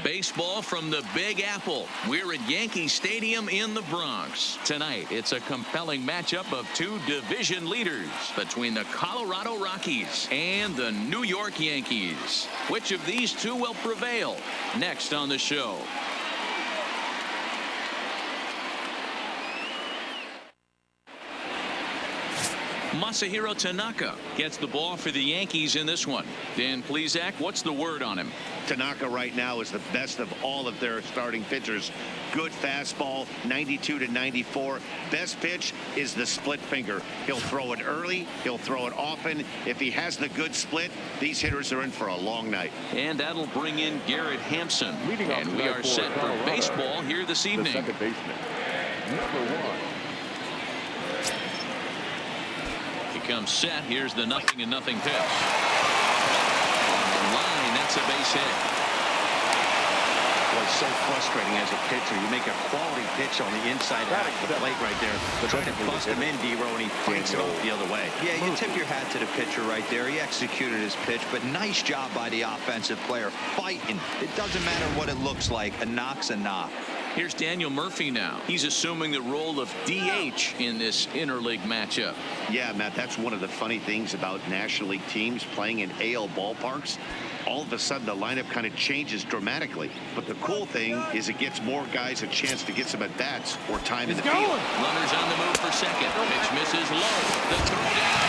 Baseball from the Big Apple. We're at Yankee Stadium in the Bronx. Tonight, it's a compelling matchup of two division leaders between the Colorado Rockies and the New York Yankees. Which of these two will prevail? Next on the show. Masahiro Tanaka gets the ball for the Yankees in this one. Dan Plesac, what's the word on him? Tanaka right now is the best of all of their starting pitchers. Good fastball, 92 to 94. Best pitch is the split finger. He'll throw it early. He'll throw it often. If he has the good split, these hitters are in for a long night. And that'll bring in Garrett Hampson. And we are set for baseball here this evening. The second baseman, number 1. Comes set. Here's the 0-0 pitch. On the line, that's a base hit. Well, it's so frustrating as a pitcher. You make a quality pitch on the inside out of the plate right there. Trying to bust him in, D-Row, and he fights it off the other way. Yeah, you tip your hat to the pitcher right there. He executed his pitch, but nice job by the offensive player fighting. It doesn't matter what it looks like. A knock's a knock. Here's Daniel Murphy now. He's assuming the role of DH in this interleague matchup. Yeah, Matt, that's one of the funny things about National League teams playing in AL ballparks. All of a sudden, the lineup kind of changes dramatically. But the cool thing is it gives more guys a chance to get some at-bats or time in the field. Runners on the move for second. Pitch misses low. The throw down.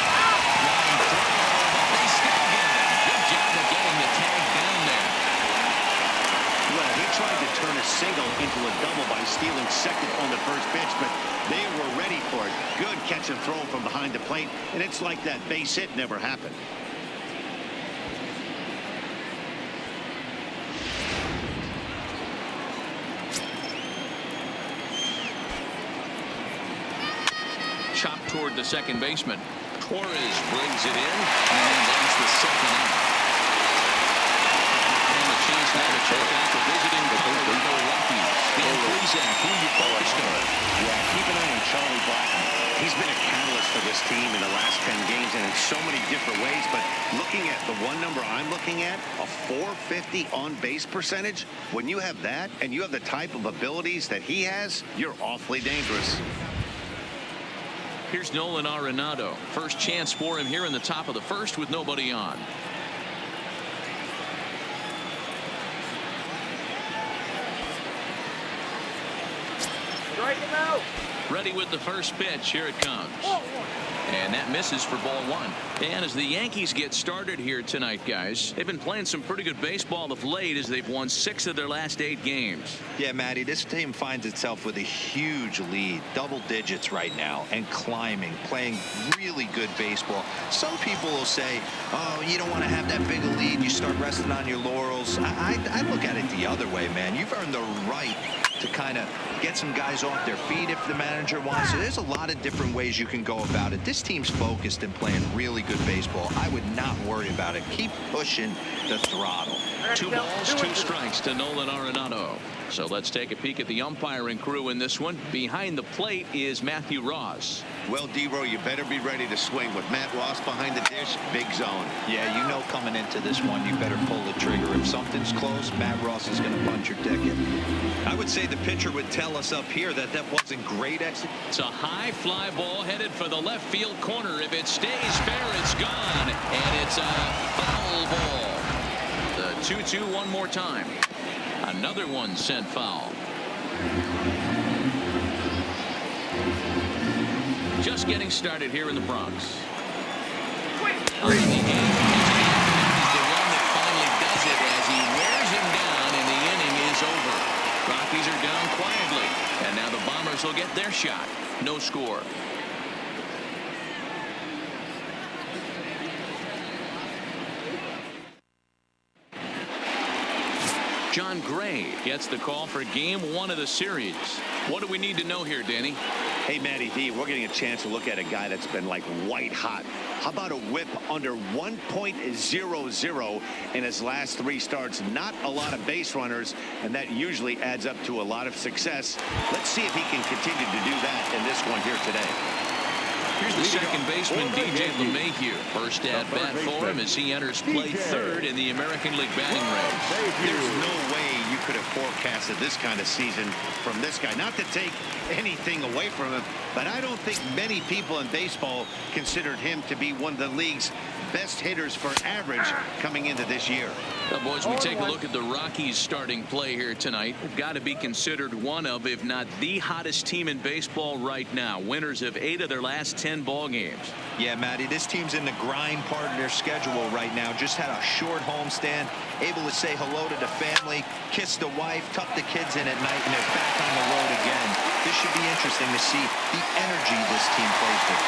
They still get it. Good job of getting the tag down there. Well, he tried to turn a single into a double by stealing second on the first pitch, but they were ready for it. Good catch and throw from behind the plate, and it's like that base hit never happened. Chopped toward the second baseman. Torres brings it in, and that's the second out. And a chance now to check out the visiting Colorado Rockies. Dan Plesac, who you focused on? Yeah, keep an eye on Charlie Blackmon. He's been a catalyst for this team in the last 10 games and in so many different ways. But looking at the one number I'm looking at, a .450 on-base percentage, when you have that and you have the type of abilities that he has, you're awfully dangerous. Here's Nolan Arenado. First chance for him here in the top of the first with nobody on. Strike him out. Ready with the first pitch. Here it comes. And that misses for ball 1. And as the Yankees get started here tonight, guys, they've been playing some pretty good baseball of late as they've won 6 of their last 8 games. Yeah, Matty, this team finds itself with a huge lead, double digits right now, and climbing, playing really good baseball. Some people will say, oh, you don't want to have that big a lead. You start resting on your laurels. I look at it the other way, man. You've earned the right to kind of get some guys off their feet if the manager wants. So there's a lot of different ways you can go about it. This team's focused and playing really good baseball. I would not worry about it. Keep pushing the throttle. 2 balls, 2 strikes to Nolan Arenado. So let's take a peek at the umpiring crew in this one. Behind the plate is Matthew Ross. Well, D-Row, you better be ready to swing. With Matt Ross behind the dish, big zone. Yeah, you know coming into this one, you better pull the trigger. If something's close, Matt Ross is going to punch your ticket. I would say the pitcher would tell us up here that wasn't great execution. It's a high fly ball headed for the left field corner. If it stays fair, it's gone. And it's a foul ball. The 2-2 one more time. Another one sent foul. Just getting started here in the Bronx. He's the one that finally does it as he wears him down and the inning is over. Rockies are down quietly, and now the Bombers will get their shot. No score. John Gray gets the call for game 1 of the series. What do we need to know here, Danny? Hey, Matty D, we're getting a chance to look at a guy that's been like white hot. How about a whip under 1.00 in his last 3 starts? Not a lot of base runners, and that usually adds up to a lot of success. Let's see if he can continue to do that in this one here today. Here's the second baseman, DJ LeMahieu. First at bat for him as he enters play third in the American League batting race. There's no way you could have forecasted this kind of season from this guy. Not to take anything away from him, but I don't think many people in baseball considered him to be one of the league's best hitters for average coming into this year. Well, boys, we take a look at the Rockies starting play here tonight. They've got to be considered one of, if not the hottest team in baseball right now. Winners of 8 of their last 10 ball games. Yeah, Matty, this team's in the grind part of their schedule right now. Just had a short homestand, able to say hello to the family, kiss the wife, tuck the kids in at night, and they're back on the road again. This should be interesting to see the energy this team plays with.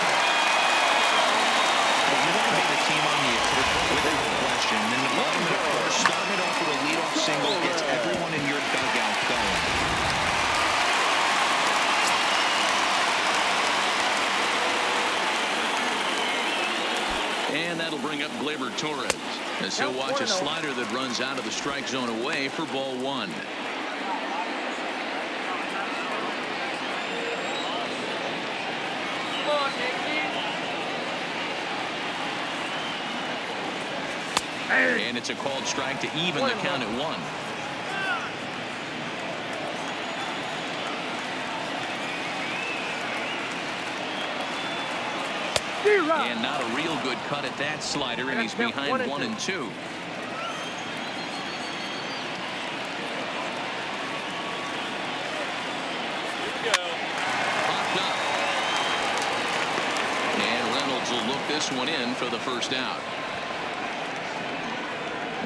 You want to be the team on the equipment without question. And the bottom of the first, starting it off with a leadoff single, gets everyone in your dugout going. And that'll bring up Gleyber Torres as he'll watch a slider that runs out of the strike zone away for ball 1. And it's a called strike to even the count at 1. And not a real good cut at that slider, and he's behind 1 and 2. Popped up. And Reynolds will look this one in for the first out.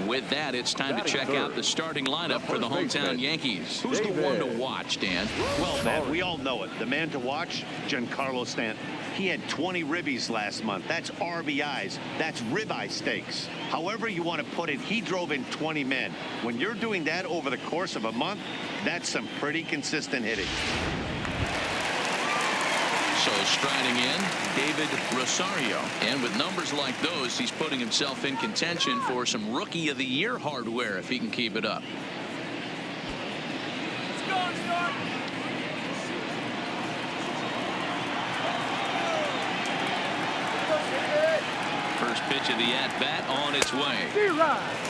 With that, it's time to check out the starting lineup for the hometown Yankees. Who's the one to watch, Dan? Well, Matt, we all know it. The man to watch, Giancarlo Stanton. He had 20 ribbies last month. That's RBIs. That's ribeye steaks. However you want to put it, he drove in 20 men. When you're doing that over the course of a month, that's some pretty consistent hitting. So striding in, David Rosario. And with numbers like those, he's putting himself in contention for some Rookie of the Year hardware if he can keep it up. First pitch of the at-bat on its way.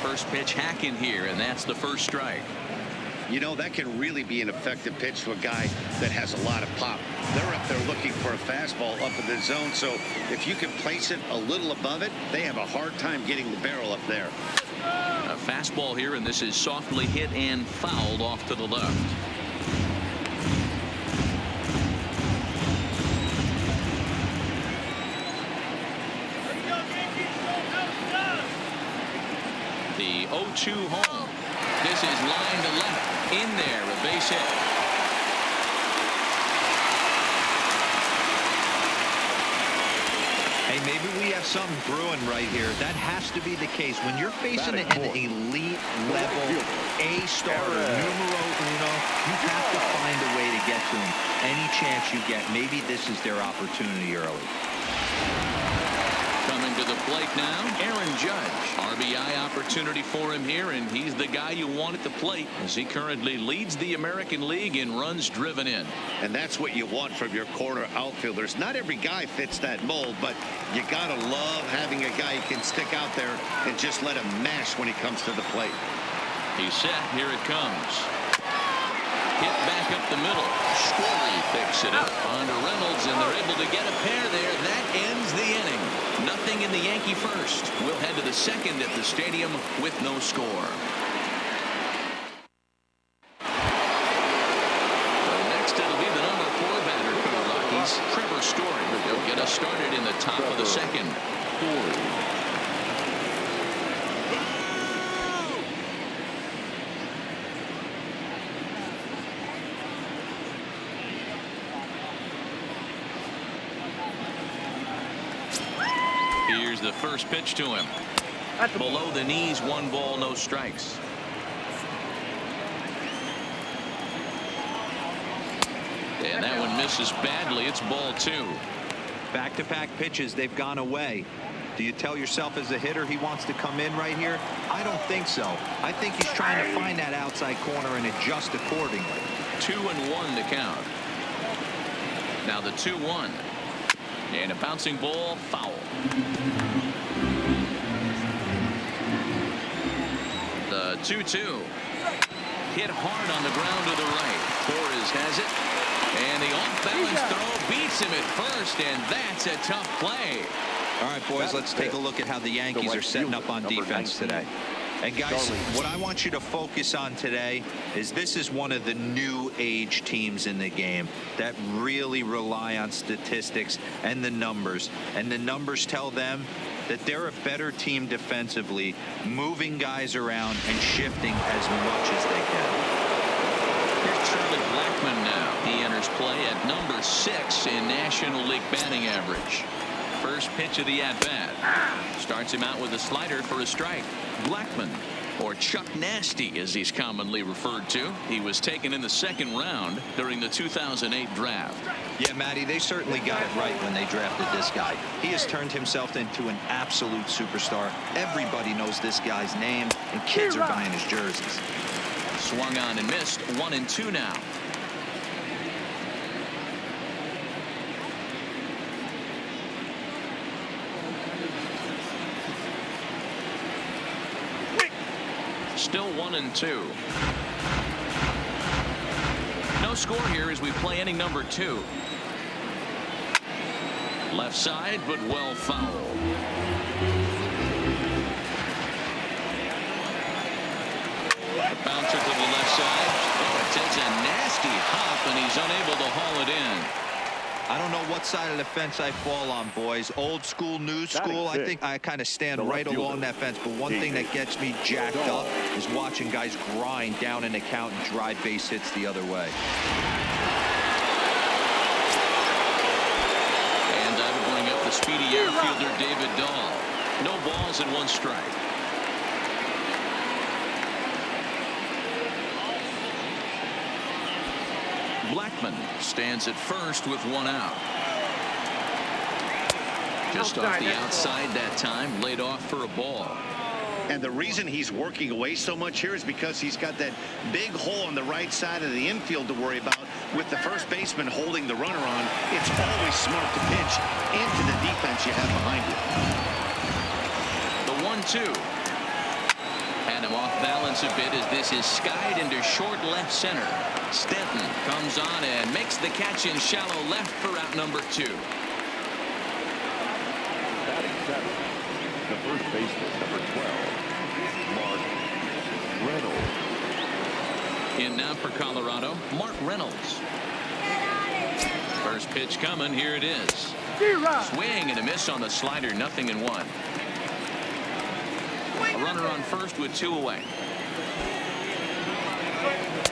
First pitch hack in here, and that's the first strike. You know, that can really be an effective pitch to a guy that has a lot of pop. They're up there looking for a fastball up in the zone, so if you can place it a little above it, they have a hard time getting the barrel up there. A fastball here, and this is softly hit and fouled off to the left. The 0-2 home. This is line to left. In there, a base hit. Hey, maybe we have something brewing right here. That has to be the case. When you're facing an elite level A starter, numero uno, you have to find a way to get to him. Any chance you get, maybe this is their opportunity early. Coming to the plate now, Aaron Judge. RBI opportunity for him here, and he's the guy you want at the plate as he currently leads the American League in runs driven in. And that's what you want from your corner outfielders. Not every guy fits that mold, but you got to love having a guy who can stick out there and just let him mash when he comes to the plate. He's set. Here it comes. Hit back up the middle. Story picks it up onto Reynolds, and they're able to get a pair there. That ends the inning. Nothing in the Yankee first. We'll head to the second at the stadium with no score. Next, it'll be the number 4 batter for the Rockies, Trevor Story. He'll get us started in the top of the second. Here's the first pitch to him. Below the knees, 1 ball, no strikes. And that one misses badly. It's ball 2. Back-to-back pitches, they've gone away. Do you tell yourself as a hitter he wants to come in right here? I don't think so. I think he's trying to find that outside corner and adjust accordingly. 2-1 to count. Now the 2-1. And a bouncing ball, foul. The 2-2. Hit hard on the ground to the right. Torres has it. And the off-balance throw beats him at first, and that's a tough play. All right, boys, let's take a look at how the Yankees are setting up on defense today. And guys, what I want you to focus on today is this is one of the new age teams in the game that really rely on statistics and the numbers. And the numbers tell them that they're a better team defensively, moving guys around and shifting as much as they can. Here's Charlie Blackmon now. He enters play at number 6 in National League batting average. First pitch of the at-bat. Starts him out with a slider for a strike. Blackmon, or Chuck Nasty as he's commonly referred to. He was taken in the second round during the 2008 draft. Yeah, Matty, they certainly got it right when they drafted this guy. He has turned himself into an absolute superstar. Everybody knows this guy's name, and kids are buying his jerseys. Swung on and missed. 1-2 now. Still 1-2. No score here as we play inning number 2. Left side, but well fouled. A bouncer to the left side. Oh, it takes a nasty hop, and he's unable to haul it in. I don't know what side of the fence I fall on, boys. Old school, new school. I think I kind of stand right along that fence. But one thing that gets me jacked up is watching guys grind down an account and drive base hits the other way. And I would bring up the speedy outfielder David Dahl. No balls and 1 strike. Blackmon stands at first with 1 out. Just off the outside that time, laid off for a ball. And the reason he's working away so much here is because he's got that big hole on the right side of the infield to worry about. With the first baseman holding the runner on, it's always smart to pitch into the defense you have behind you. The 1-2. Had him off balance a bit as this is skied into short left center. Stanton comes on and makes the catch in shallow left for out number 2. Batting 7, the first baseman, number 12, Mark Reynolds. In now for Colorado, Mark Reynolds. First pitch coming, here it is. Swing and a miss on the slider, 0-1. A runner on first with 2 away.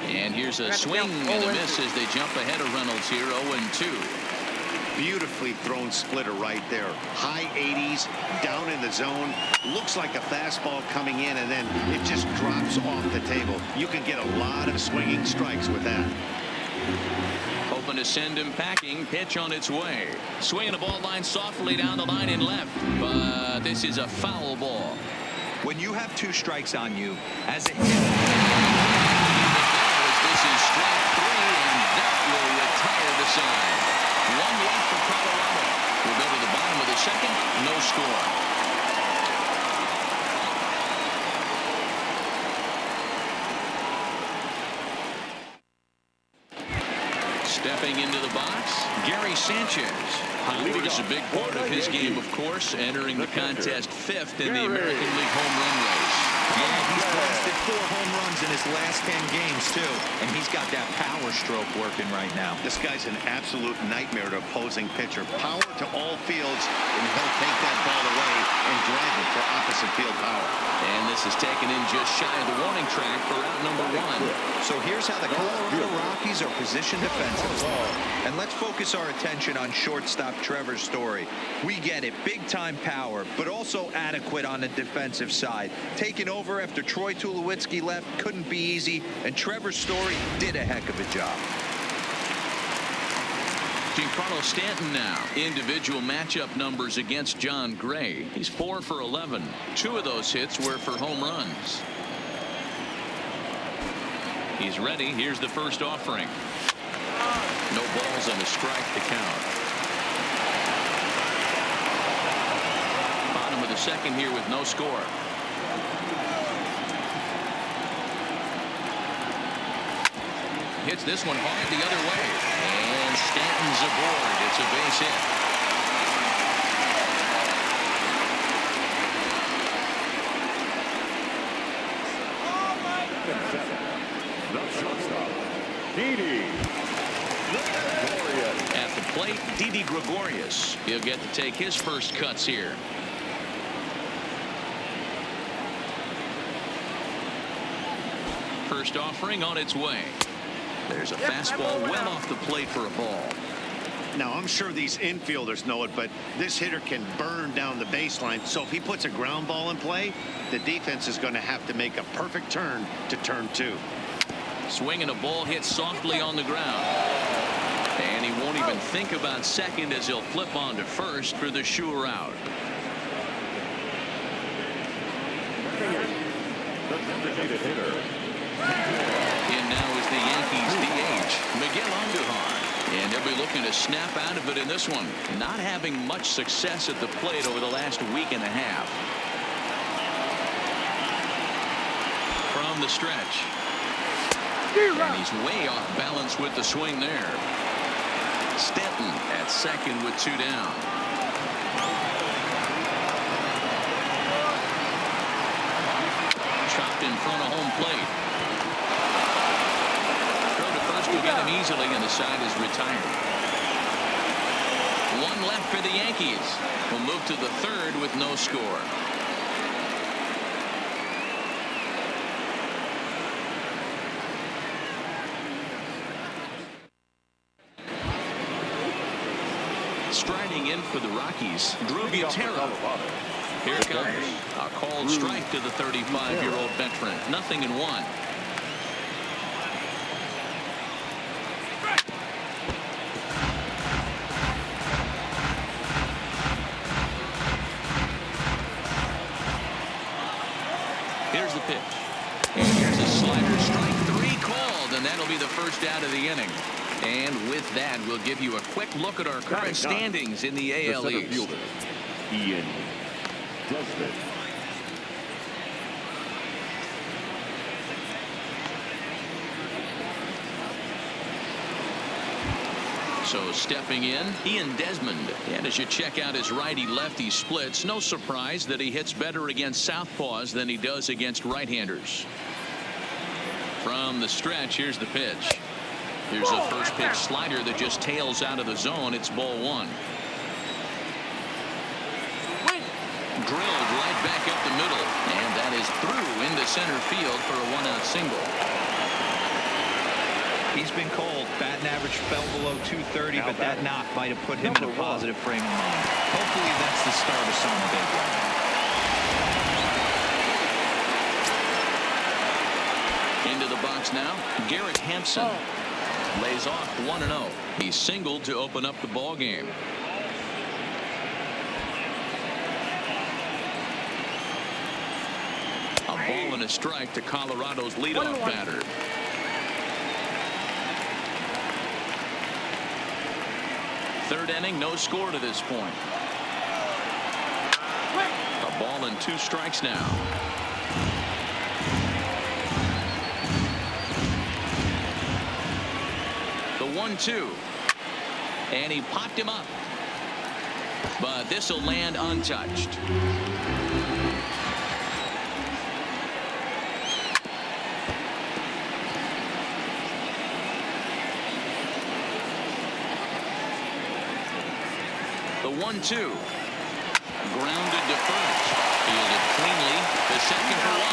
And here's a swing and a miss as they jump ahead of Reynolds here, 0-2. Beautifully thrown splitter right there. High 80s, down in the zone. Looks like a fastball coming in, and then it just drops off the table. You can get a lot of swinging strikes with that. Hoping to send him packing. Pitch on its way. Swinging the ball line softly down the line and left. But this is a foul ball. When you have 2 strikes on you, as a hitter, this is strike 3, and that will retire the side. 1 left for Colorado. We'll go to the bottom of the second. No score. Stepping into the box, Gary Sanchez. Power is a big part of his game, of course, entering the contest 5th in the American League home run race. yeah, he's blasted 4 home runs in his last 10 games, too. And he's got that power stroke working right now. This guy's an absolute nightmare to opposing pitcher. Power to all fields, and he'll take that ball away and drive it for opposite field power. And this is taken in just shy of the warning track for out number 1. So here's how the Colorado Rockies are positioned defensively. And let's focus our attention on shortstop Trevor Story. We get it, big-time power, but also adequate on the defensive side. Taking over after Troy Tulowitzki left couldn't be easy, and Trevor Story did a heck of a job. Giancarlo Stanton now. Individual matchup numbers against John Gray. He's 4 for 11. 2 of those hits were for home runs. He's ready. Here's the first offering. No balls and a strike to count. the second here with no score. Hits this one hard the other way. And Stanton's aboard. It's a base hit. The shortstop, Didi Gregorius. At the plate, Didi Gregorius. He'll get to take his first cuts here. First offering on its way. There's a fastball well off the plate for a ball. Now, I'm sure these infielders know it, but this hitter can burn down the baseline. So if he puts a ground ball in play, the defense is going to have to make a perfect turn to turn 2. Swinging a ball hit softly on the ground. And he won't even think about second as he'll flip on to first for the sure out. The designated hitter. In now is the Yankees DH, Miguel Andujar. And they'll be looking to snap out of it in this one. Not having much success at the plate over the last week and a half. From the stretch. And he's way off balance with the swing there. Stanton at second with 2 down. Chopped in front of home plate. Throw to first will get him easily, and the side is retired. One left for the Yankees. Will move to the third with no score. Striding in for the Rockies, Drew Butera. Here it comes. A called strike to the 35-year-old veteran. 0-1. Here's the pitch. And here's a slider. Strike 3 called, and that'll be the first out of the inning. And with that, we'll give you a quick look at our current standings in the AL East. Fielder, Ian Desmond. So stepping in, Ian Desmond. And as you check out his righty-lefty splits, no surprise that he hits better against southpaws than he does against right-handers. From the stretch, here's the pitch. Here's a first pitch slider that just tails out of the zone. It's ball 1. Drilled right back up the middle, and that is through into center field for a 1-out single. He's been cold. Batting average fell below 230, but that knock might have put him in a positive frame of mind. Hopefully that's the start of something big right now. Into the box now, Garrett Hampson. Lays off 1-0. He singled to open up the ball game. A ball and a strike to Colorado's leadoff batter. Third inning, no score to this point. A ball and 2 strikes now. The 1-2. And he popped him up. But this will land untouched. The 1-2. Grounded to first. Fielded cleanly. The second for 1.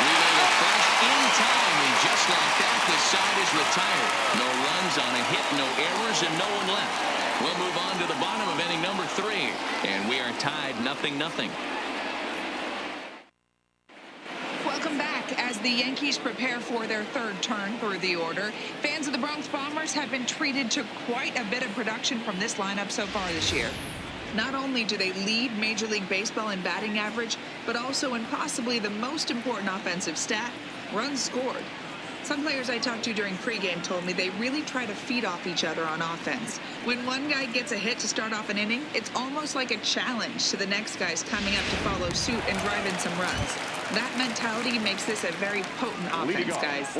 Relay to first in time. And just like that, the side is retired. No runs on a hit, no errors, and no one left. We'll move on to the bottom of inning number 3. And we are tied 0-0. Welcome back. As the Yankees prepare for their third turn through the order, fans of the Bronx Bombers have been treated to quite a bit of production from this lineup so far this year. Not only do they lead Major League Baseball in batting average, but also in possibly the most important offensive stat, runs scored. Some players I talked to during pregame told me they really try to feed off each other on offense. When one guy gets a hit to start off an inning, it's almost like a challenge to the next guys coming up to follow suit and drive in some runs. That mentality makes this a very potent offense, guys.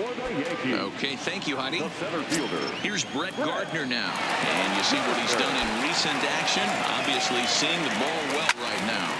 Okay, thank you, Heidi. The center fielder. Here's Brett Gardner now. And you see what he's done in recent action. Obviously seeing the ball well right now.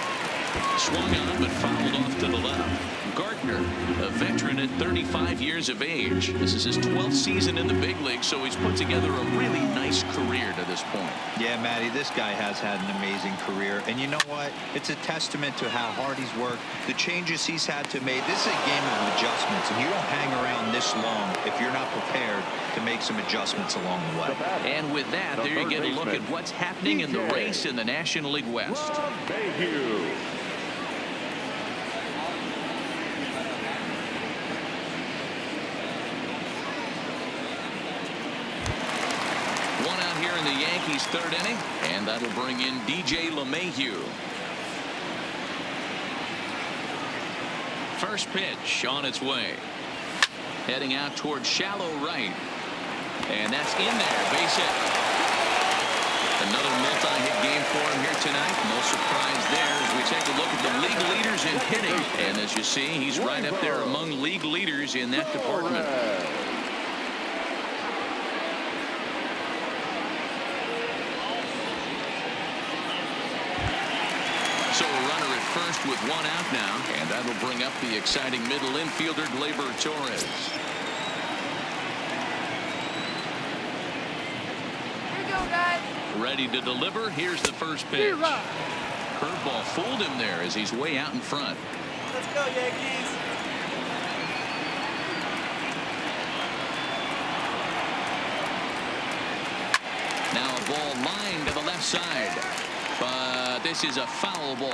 Swung on, but fouled off to the left. Gardner, a veteran at 35 years of age. This is his 12th season in the big league, so he's put together a really nice career to this point. Yeah, Matty, this guy has had an amazing career. And you know what? It's a testament to how hard he's worked, the changes he's had to make. This is a game of adjustments, and you don't hang around this long if you're not prepared to make some adjustments along the way. And with that, there you get a look at what's happening in the race in the National League West. One out here in the Yankees' third inning, and that'll bring in DJ LeMahieu. First pitch on its way. Heading out towards shallow right. And that's in there. Base hit. Another multi-hit game for him here tonight. No surprise there as we take a look at the league leaders in hitting. And as you see, he's right up there among league leaders in that department. So a runner at first with one out now, and that'll bring up the exciting middle infielder Gleyber Torres. Here you go, guys. Ready to deliver. Here's the first pitch. Curveball fooled him there as he's way out in front. Let's go, Yankees. Now a ball lined to the left side. But this is a foul ball. On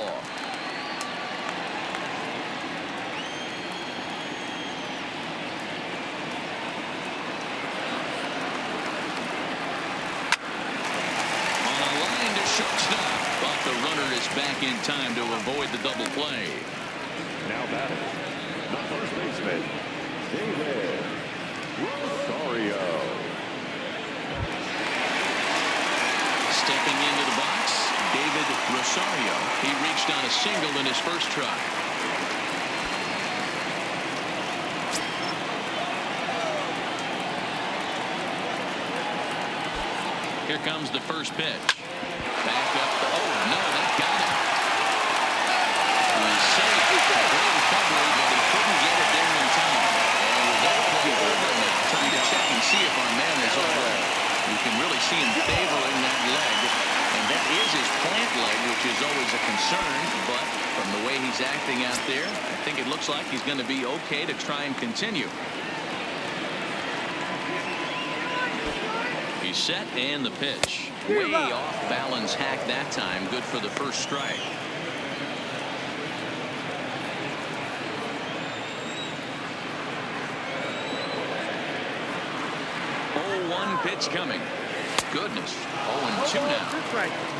a line to shortstop. But the runner is back in time to avoid the double play. Now batting, the first baseman, David Rosario. Stepping into the box, David Rosario. He reached on a single in his first try. Here comes the first pitch. Back up. Oh, no, that got him. He was safe. Great recovery, but he couldn't get it there in time. And with that play over, and trying to check and see if our man is all right. You can really see him favoring that leg. And that is his plant leg, which is always a concern. But from the way he's acting out there, I think it looks like he's going to be okay to try and continue. He's set, and the pitch. Way off balance hack that time. Good for the first strike. 0-1 pitch coming. Goodness. 0-2 now.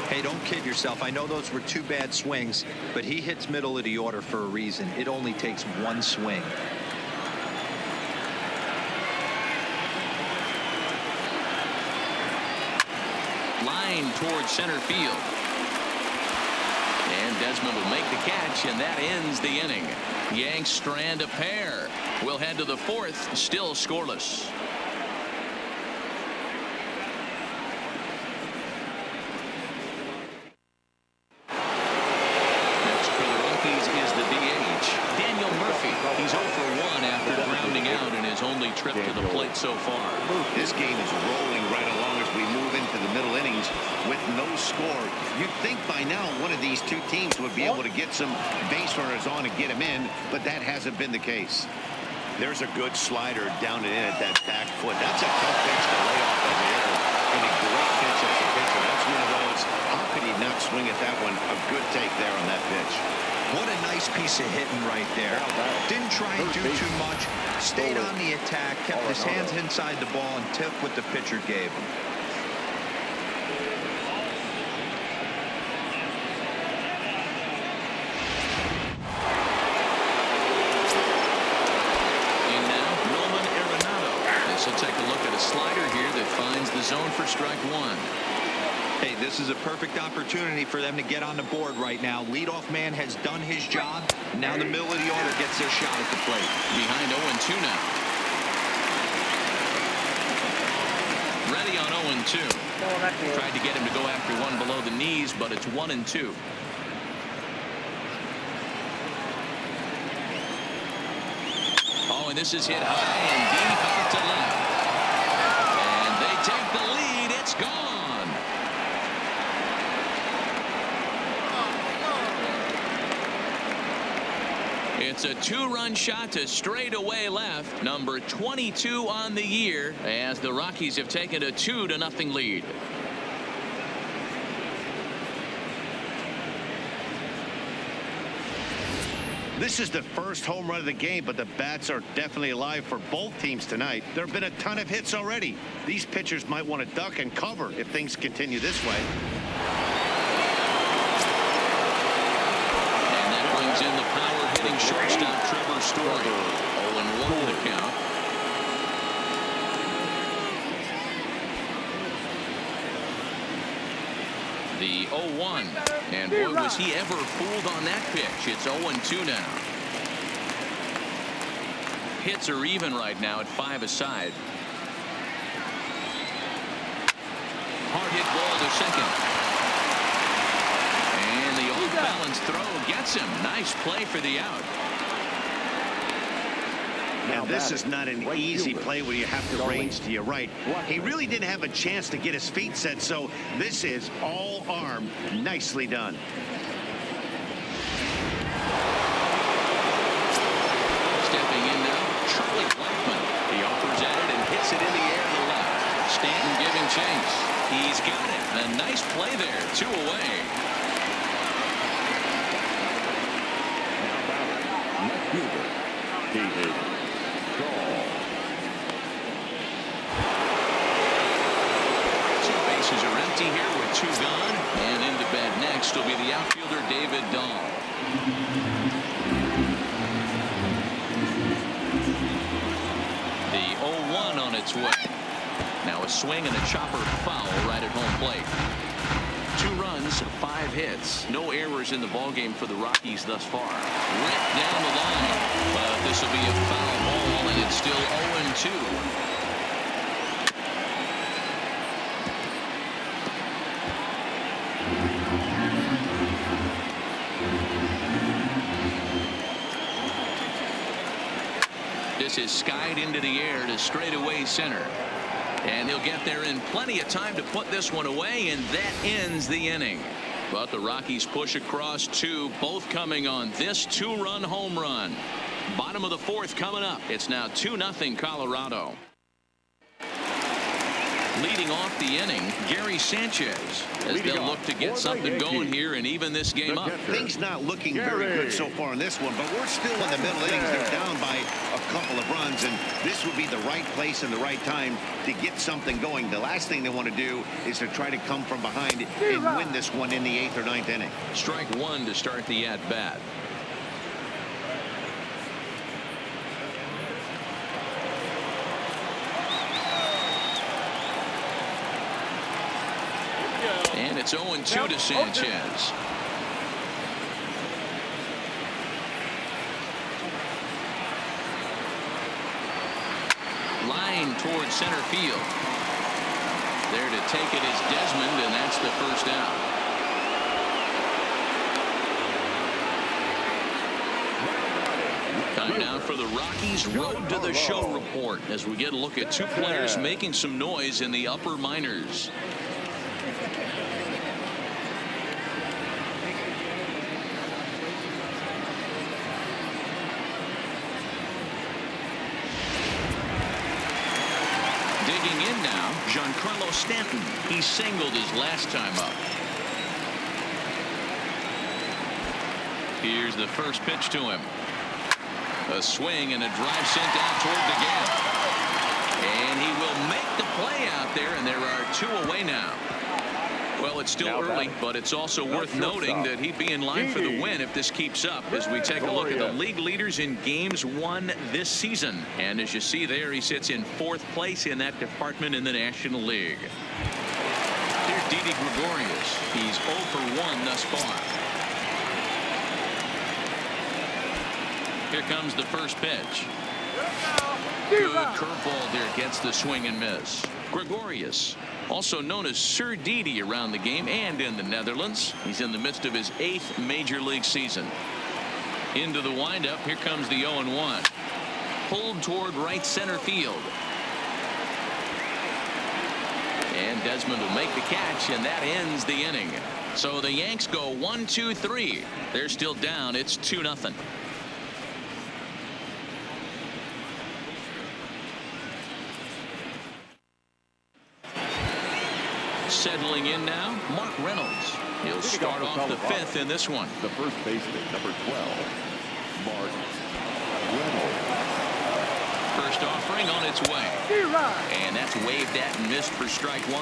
Hey, don't kid yourself. I know those were two bad swings, but he hits middle of the order for a reason. It only takes one swing. Line towards center field. And Desmond will make the catch, and that ends the inning. Yanks strand a pair. We'll head to the fourth, still scoreless. Next for the Rockies is the DH, Daniel Murphy. He's 0 for 1 after grounding out in his only trip to the plate so far. This game is rolling right along as we move into the middle innings with no score. You'd think by now one of these two teams would be able to get some base runners on and get him in, but that hasn't been the case. There's a good slider down and in at that back foot. That's a tough pitch to lay off of the air, and a great pitch as a pitcher. That's one of those. How could he not swing at that one? A good take there on that pitch. What a nice piece of hitting right there. Didn't try and do too much. Stayed on the attack, kept his hands inside the ball, and took what the pitcher gave him. zone for strike one. Hey, this is a perfect opportunity for them to get on the board right now. Leadoff man has done his job. Now the middle of the order gets their shot at the plate. Behind 0-2 now. Ready on 0-2. Tried to get him to go after one below the knees, but it's 1-2. Oh, and this is hit high and deep out to left. And they take the lead. It's gone. It's a two-run shot to straightaway left, number 22 on the year, as the Rockies have taken a 2-0 lead. This is the first home run of the game, but the bats are definitely alive for both teams tonight. There have been a ton of hits already. These pitchers might want to duck and cover if things continue this way. And that brings in the power-hitting shortstop Trevor Story. 0-1 the count. The 0-1. And boy, was he ever fooled on that pitch. It's 0-2 now. Hits are even right now at 5 aside. Hard hit ball to second. And the off-balance throw gets him. Nice play for the out. And this is not an easy play when you have to range to your right. He really didn't have a chance to get his feet set, so this is all arm. Nicely done. Stepping in now, Charlie Blackmon. He offers at it and hits it in the air to left. Stanton giving chase. He's got it. A nice play there. 2 away. Here with 2 gone, and into bed next will be the outfielder David Dahl. The 0-1 on its way. Now a swing and a chopper foul right at home plate. 2 runs, 5 hits, no errors in the ballgame for the Rockies thus far. Ripped down the line, but this will be a foul ball, and it's still 0-2. This is skied into the air to straightaway center. And he'll get there in plenty of time to put this one away, and that ends the inning. But the Rockies push across 2, both coming on this 2-run home run. Bottom of the 4th coming up. It's now 2-0 Colorado. Leading off the inning, Gary Sanchez, as they'll look to get something going here and even this game up. Things not looking very good so far in this one, but we're still in the middle innings. They're down by a couple of runs, and this would be the right place and the right time to get something going. The last thing they want to do is to try to come from behind and win this one in the 8th or 9th inning. Strike 1 to start the at-bat. And it's 0-2 to Sanchez. Line towards center field. There to take it is Desmond, and that's the first out. Time now for the Rockies Road to the Show report as we get a look at 2 players making some noise in the upper minors. Digging in now, Giancarlo Stanton. He singled his last time up. Here's the first pitch to him. A swing and a drive sent out toward the gap. And he will make the play out there, and there are 2 away now. Well, it's still Now early, batting. but it's also The worth noting shortstop. that he'd be in line for the win if this keeps up, as we take a look at the league leaders in games won this season. And as you see there, he sits in 4th place in that department in the National League. Here's Didi Gregorius. He's 0 for 1 thus far. Here comes the first pitch. Good curveball there, gets the swing and miss. Gregorius, also known as Sir Didi around the game and in the Netherlands. He's in the midst of his 8th major league season. Into the windup. Here comes the 0-1. Pulled toward right center field. And Desmond will make the catch, and that ends the inning. So the Yanks go 1-2-3. They're still down. It's 2-0. Settling in now, Mark Reynolds. He'll start off the 5th in this one. The first baseman, number 12, Mark Reynolds. First offering on its way. And that's waved at and missed for strike 1.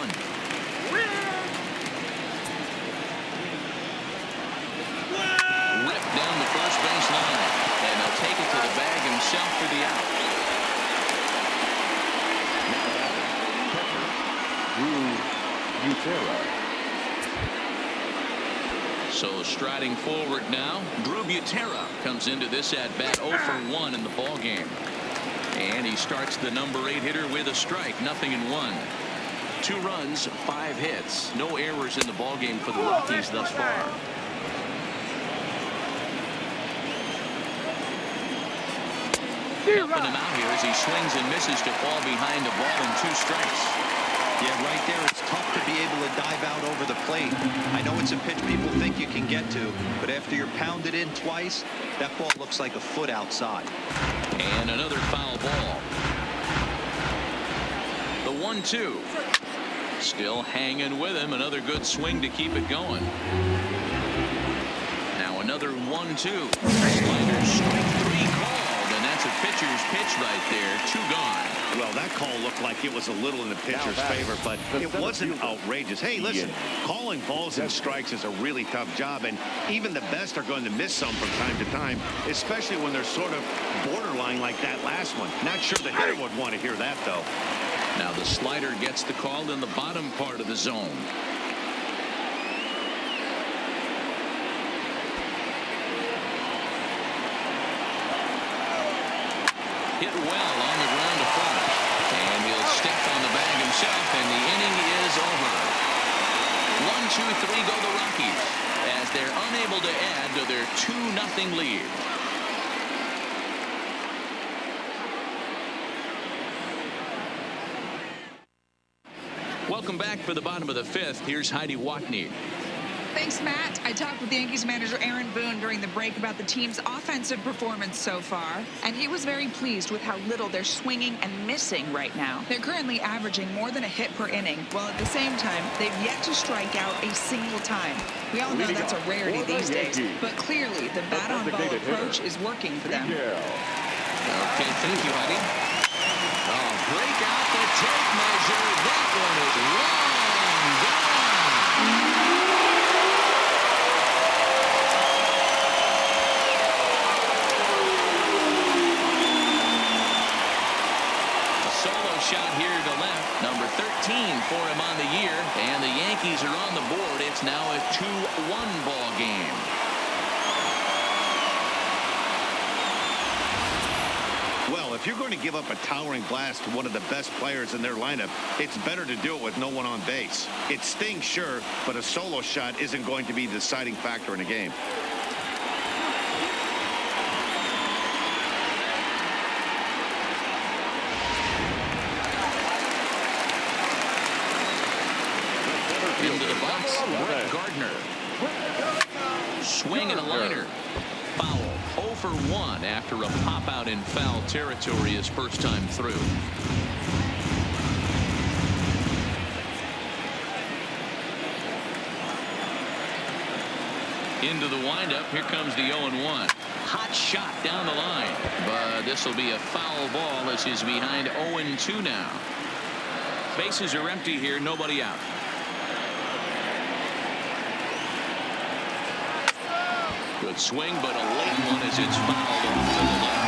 Ripped down the first base line. And they'll take it to the bag himself for the out. So striding forward now, Drew Butera comes into this at bat 0 for 1 in the ball game. And he starts the number 8 hitter with a strike, 0-1. 2 runs, 5 hits, no errors in the ball game for the Rockies thus far. Helping him out here as he swings and misses to fall behind a ball and 2 strikes. Yeah, right there, it's tough to be able to dive out over the plate. I know it's a pitch people think you can get to, but after you're pounded in twice, that ball looks like a foot outside. And another foul ball. The 1-2. Still hanging with him. Another good swing to keep it going. Now another 1-2. Slider, strike 3 called, and that's a pitcher's pitch right there. 2 gone. Well, that call looked like it was a little in the pitcher's favor, but it wasn't outrageous. Hey, listen, calling balls and strikes is a really tough job, and even the best are going to miss some from time to time, especially when they're sort of borderline like that last one. Not sure the hitter would want to hear that, though. Now the slider gets the call in the bottom part of the zone. Hit well on the ground to first. And he'll step on the bag himself, and the inning is over. 1-2-3 go the Rockies as they're unable to add to their 2-0 lead. Welcome back for the bottom of the 5th. Here's Heidi Watney. Thanks, Matt. I talked with Yankees manager Aaron Boone during the break about the team's offensive performance so far, and he was very pleased with how little they're swinging and missing right now. They're currently averaging more than a hit per inning, while at the same time, they've yet to strike out a single time. We all know that's a rarity these days, but clearly the bat-on-ball approach is working for them. Okay, thank you, Heidi. Oh, break out the tape measure. That one is long gone. Shot here to left, number 13 for him on the year, and the Yankees are on the board. It's now a 2-1 ball game. Well, if you're going to give up a towering blast to one of the best players in their lineup, it's better to do it with no one on base. It stings, sure, but a solo shot isn't going to be the deciding factor in a game. Into the box, Brett Gardner. Swing and a liner. Foul. 0 for 1 after a pop out in foul territory his first time through. Into the windup. Here comes the 0-1. Hot shot down the line. But this will be a foul ball as he's behind 0-2 now. Bases are empty here. Nobody out. Good swing, but a late one as it's fouled off to the left.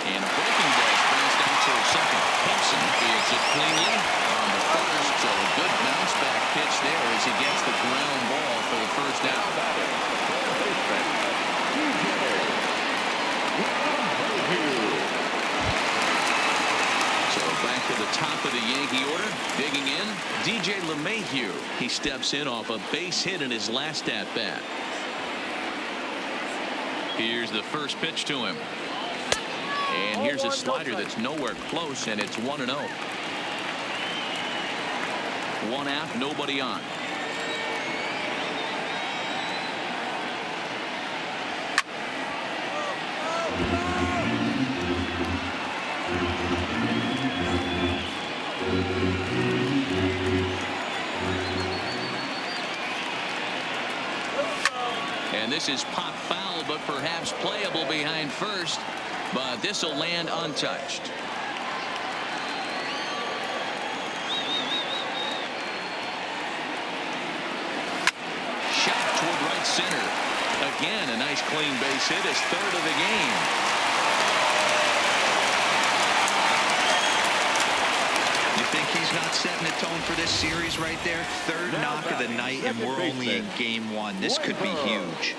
And a breaking ball springs down to second. Hampson fields it cleanly on the first, so a good bounce back pitch there as he gets the ground ball for the first out. Back to the top of the Yankee order. Digging in, DJ LeMahieu. He steps in off a base hit in his last at-bat. Here's the first pitch to him. And here's a slider that's nowhere close, and it's 1-0. One out, nobody on. And this is pop foul, but perhaps playable behind first. But this will land untouched. Shot toward right center. Again, a nice clean base hit, his third of the game. You think he's not setting the tone for this series right there? Third knock of the night, and we're only in game one. This could be huge.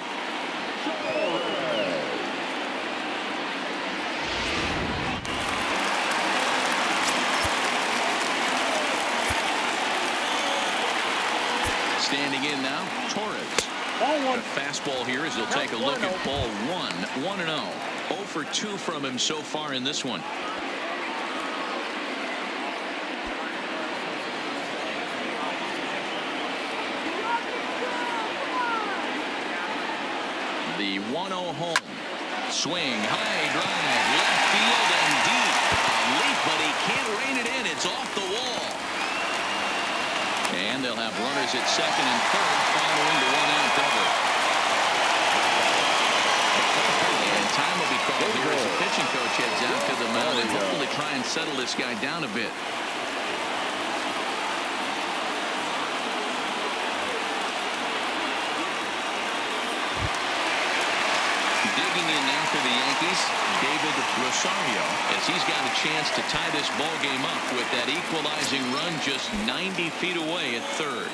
Standing in now, Torres. A fastball here as he'll take a look at ball one. 1-0. 0 for 2 from him so far in this one. The 1-0 home. Swing, high drive, left field and deep. A leap, but he can't rein it in. It's off the wall. And they'll have runners at second and third following the one-out double. And time will be called here as the pitching coach heads out to the mound and hopefully try and settle this guy down a bit. Digging in now for the Yankees, David Rosario, as he's got a chance to tie this ball game up with that equalizing run just 90 feet away at third.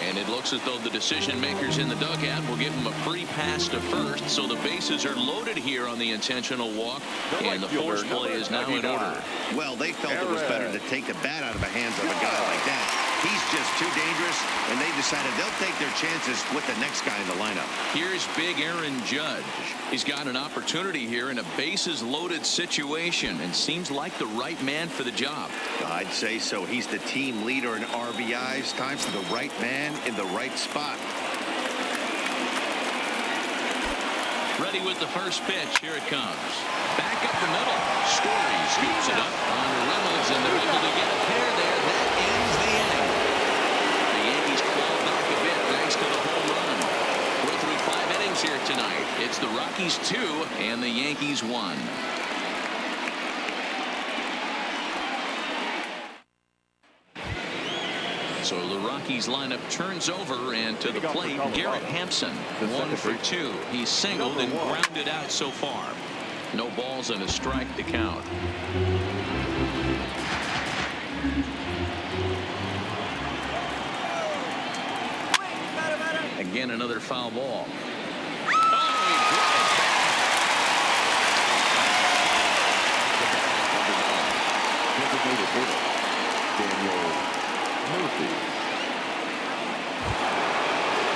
And it looks as though the decision makers in the dugout will give him a free pass to first, so the bases are loaded here on the intentional walk, and the force play is now in order. Well, they felt it was better to take the bat out of the hands of a guy like that. He's just too dangerous, and they decided they'll take their chances with the next guy in the lineup. Here's big Aaron Judge. He's got an opportunity here in a bases-loaded situation and seems like the right man for the job. I'd say so. He's the team leader in RBIs. Time for the right man in the right spot. Ready with the first pitch. Here it comes. Back up the middle. Story scoops it up on Reynolds, and they're able to get a pair there. That ends the inning. The Yankees claw back a bit thanks to the home run. We're through 5 innings here tonight. It's the Rockies 2 and the Yankees 1. So the Rockies lineup turns over, and to the plate, Garrett Hampson. 1 for 2. He's singled and grounded out so far. No balls and a strike to count. Again, another foul ball.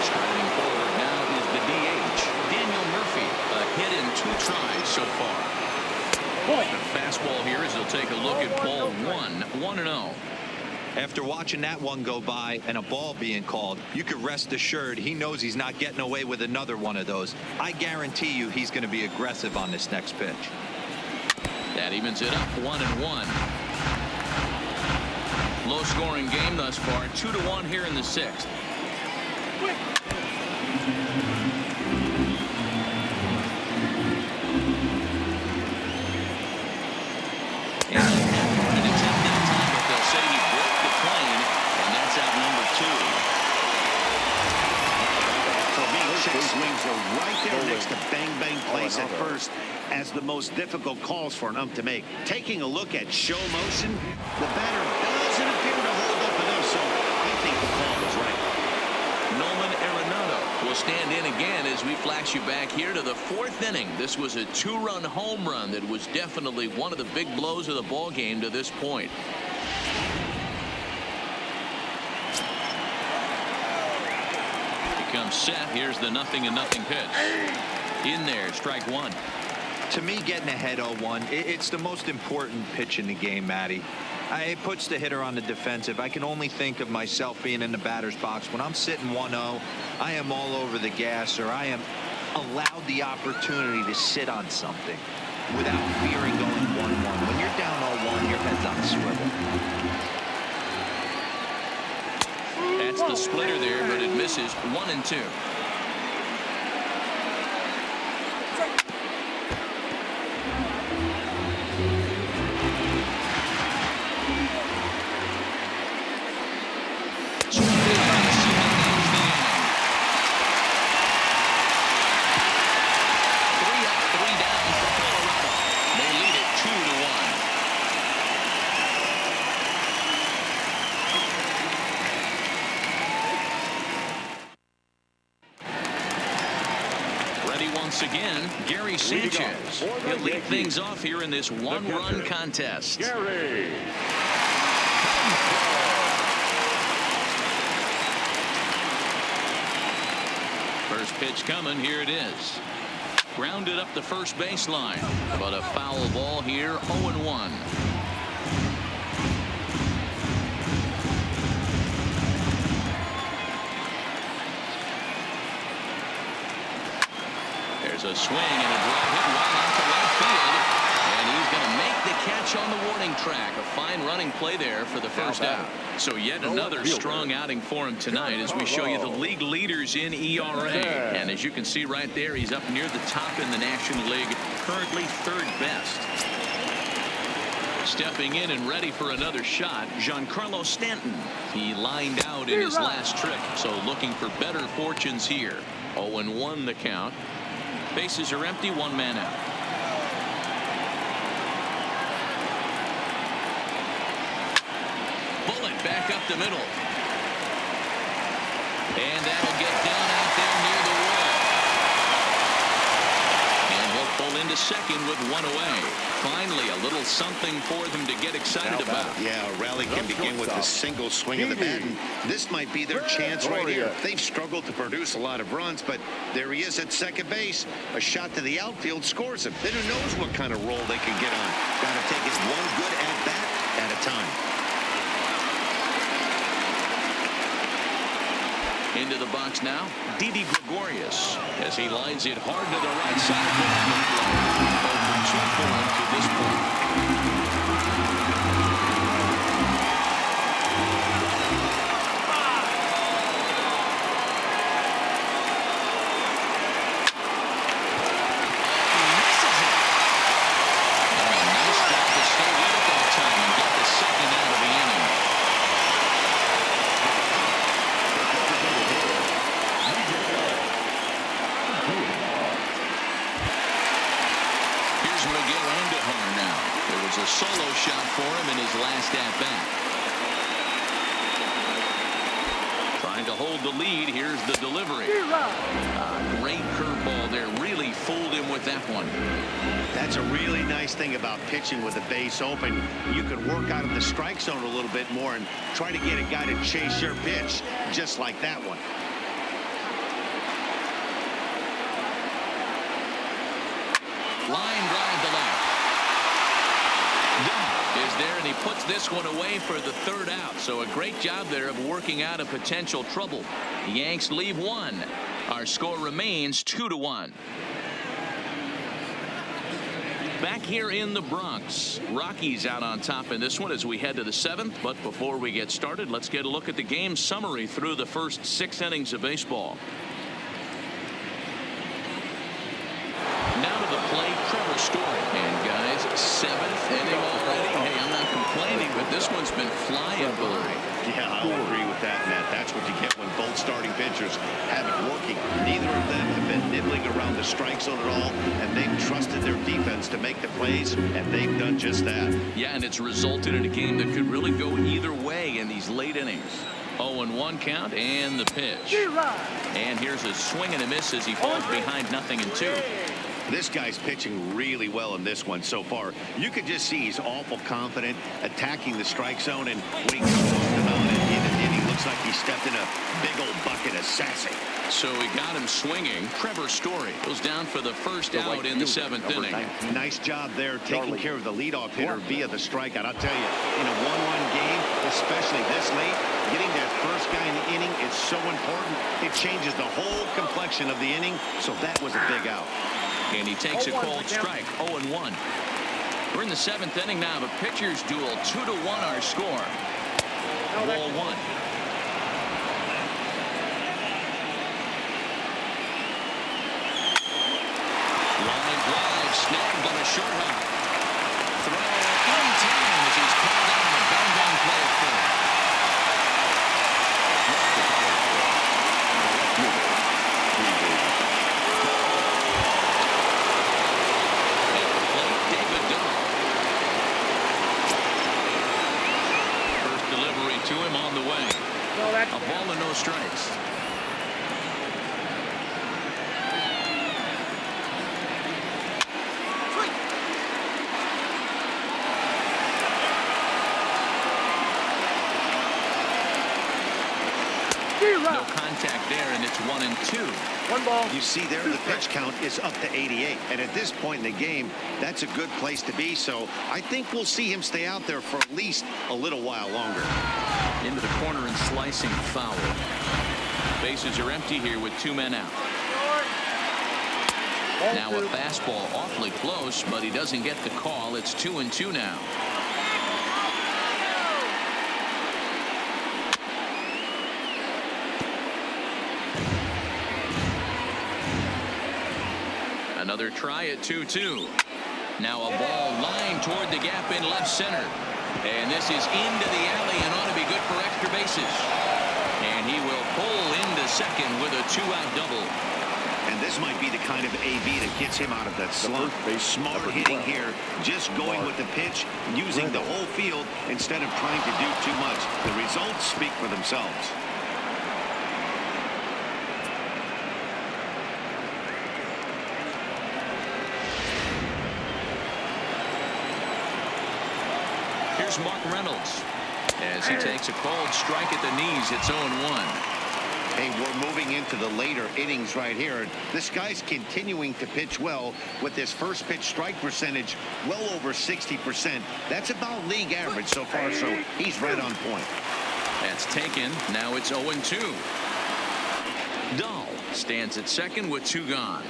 Starting forward now is the DH, Daniel Murphy. A hit in 2 tries so far. The fastball here as he'll take a look at ball 1. 1-0. After watching that one go by and a ball being called, you could rest assured he knows he's not getting away with another one of those. I guarantee you he's going to be aggressive on this next pitch. That evens it up 1-1. Low scoring game thus far. 2-1 here in the 6th. 6 swings are right there next to bang-bang plays at first as the most difficult calls for an ump to make. Taking a look at show motion, the batter doesn't appear to hold up enough, so I think the call is right. Nolan Arenado will stand in again as we flash you back here to the 4th inning. This was a 2-run home run that was definitely one of the big blows of the ball game to this point. Comes set. Here's the 0-0 pitch. In there, strike one. To me, getting ahead 0-1, it's the most important pitch in the game, Matty. It puts the hitter on the defensive. I can only think of myself being in the batter's box. When I'm sitting 1-0, I am all over the gas, or I am allowed the opportunity to sit on something without fearing going 1-1. When you're down 0-1, your head's on a swivel. That's the splitter there, but it misses. 1-2. Once again, Gary Sanchez. He'll lead things off here in this one-run contest. Gary. First pitch coming. Here it is. Grounded up the first baseline. But a foul ball here. 0-1. There's a swing and a drive hit well out to right field. And he's going to make the catch on the warning track. A fine running play there for the first out. So yet another strong outing for him tonight as we show you the league leaders in ERA. And as you can see right there, he's up near the top in the National League, currently 3rd best. Stepping in and ready for another shot, Giancarlo Stanton. He lined out in his last trip, so looking for better fortunes here. 0-1 the count. Bases are empty, 1 man out. Bullet back up the middle. And that'll get down out there near the wall. And he'll pull into second with 1 away. Finally, a little something for them to get excited about. Yeah, a rally can begin with a single swing of the bat. And this might be their chance right here. They've struggled to produce a lot of runs, but there he is at second base. A shot to the outfield scores him. Then who knows what kind of roll they can get on. Got to take it one good at-bat at a time. Into the box now, Didi Gregorius, as he lines it hard to the right side. Over 2 for him to this point. Nice job to stay with it that time and get the second out of the inning. A solo shot for him in his last at-bat. Trying to hold the lead. Here's the delivery. Great curveball there. Really fooled him with that one. That's a really nice thing about pitching with the base open. You can work out of the strike zone a little bit more and try to get a guy to chase your pitch, just like that one. Line drive to left. Is there, and he puts this one away for the 3rd out. So a great job there of working out a potential trouble. The Yanks leave 1. Our score remains 2-1. Back here in the Bronx, Rockies out on top in this one as we head to the 7th. But before we get started, let's get a look at the game summary through the first 6 innings of baseball. Now to the plate, Trevor Story. And guys, 7th inning already. Hey, I'm not complaining, but this one's been flying by. Yeah, I'll agree with that, Matt. That's what you get when both starting pitchers have it working. Neither of them have been nibbling around the strike zone at all, and they've trusted their defense to make the plays, and they've done just that. Yeah, and it's resulted in a game that could really go either way in these late innings. 0-1 count and the pitch. And here's a swing and a miss as he falls behind 0-2. This guy's pitching really well in this one so far. You could just see he's awful confident attacking the strike zone, and when he comes off the mound at the end of the inning, looks like he stepped in a big old bucket of sassy. So he got him swinging. Trevor Story goes down for the first out in the 7th inning. Nice job there taking care of the leadoff hitter via the strikeout. I'll tell you, in a one-run game, especially this late, getting that first guy in the inning is so important. It changes the whole complexion of the inning, so that was a big out. And he takes a cold strike. 0-1. We're in the 7th inning now. The pitchers duel. 2-1 our score. Ball 1. Line drive snagged on a short hop. Throw in time as he's pulled out of a bang play at third. To him on the way. A ball and no strikes. No contact there, and it's 1-2. 1 ball. You see there, the pitch count is up to 88. And at this point in the game, that's a good place to be. So I think we'll see him stay out there for at least a little while longer. Into the corner and slicing foul. Bases are empty here with 2 men out. Now a fastball awfully close, but he doesn't get the call. It's 2-2 now. Another try at 2-2. Now a ball lined toward the gap in left center. And this is into the alley and ought to be good for extra bases. And he will pull into second with a 2-out double. And this might be the kind of AB that gets him out of that slump. Smart hitting here, just going with the pitch, using the whole field instead of trying to do too much. The results speak for themselves. Here's Mark Reynolds as he takes a cold strike at the knees. It's 0-1. Hey, we're moving into the later innings right here. This guy's continuing to pitch well with his first pitch strike percentage well over 60%. That's about league average so far, so he's right on point. That's taken. Now it's 0-2. Dahl stands at second with 2 gone.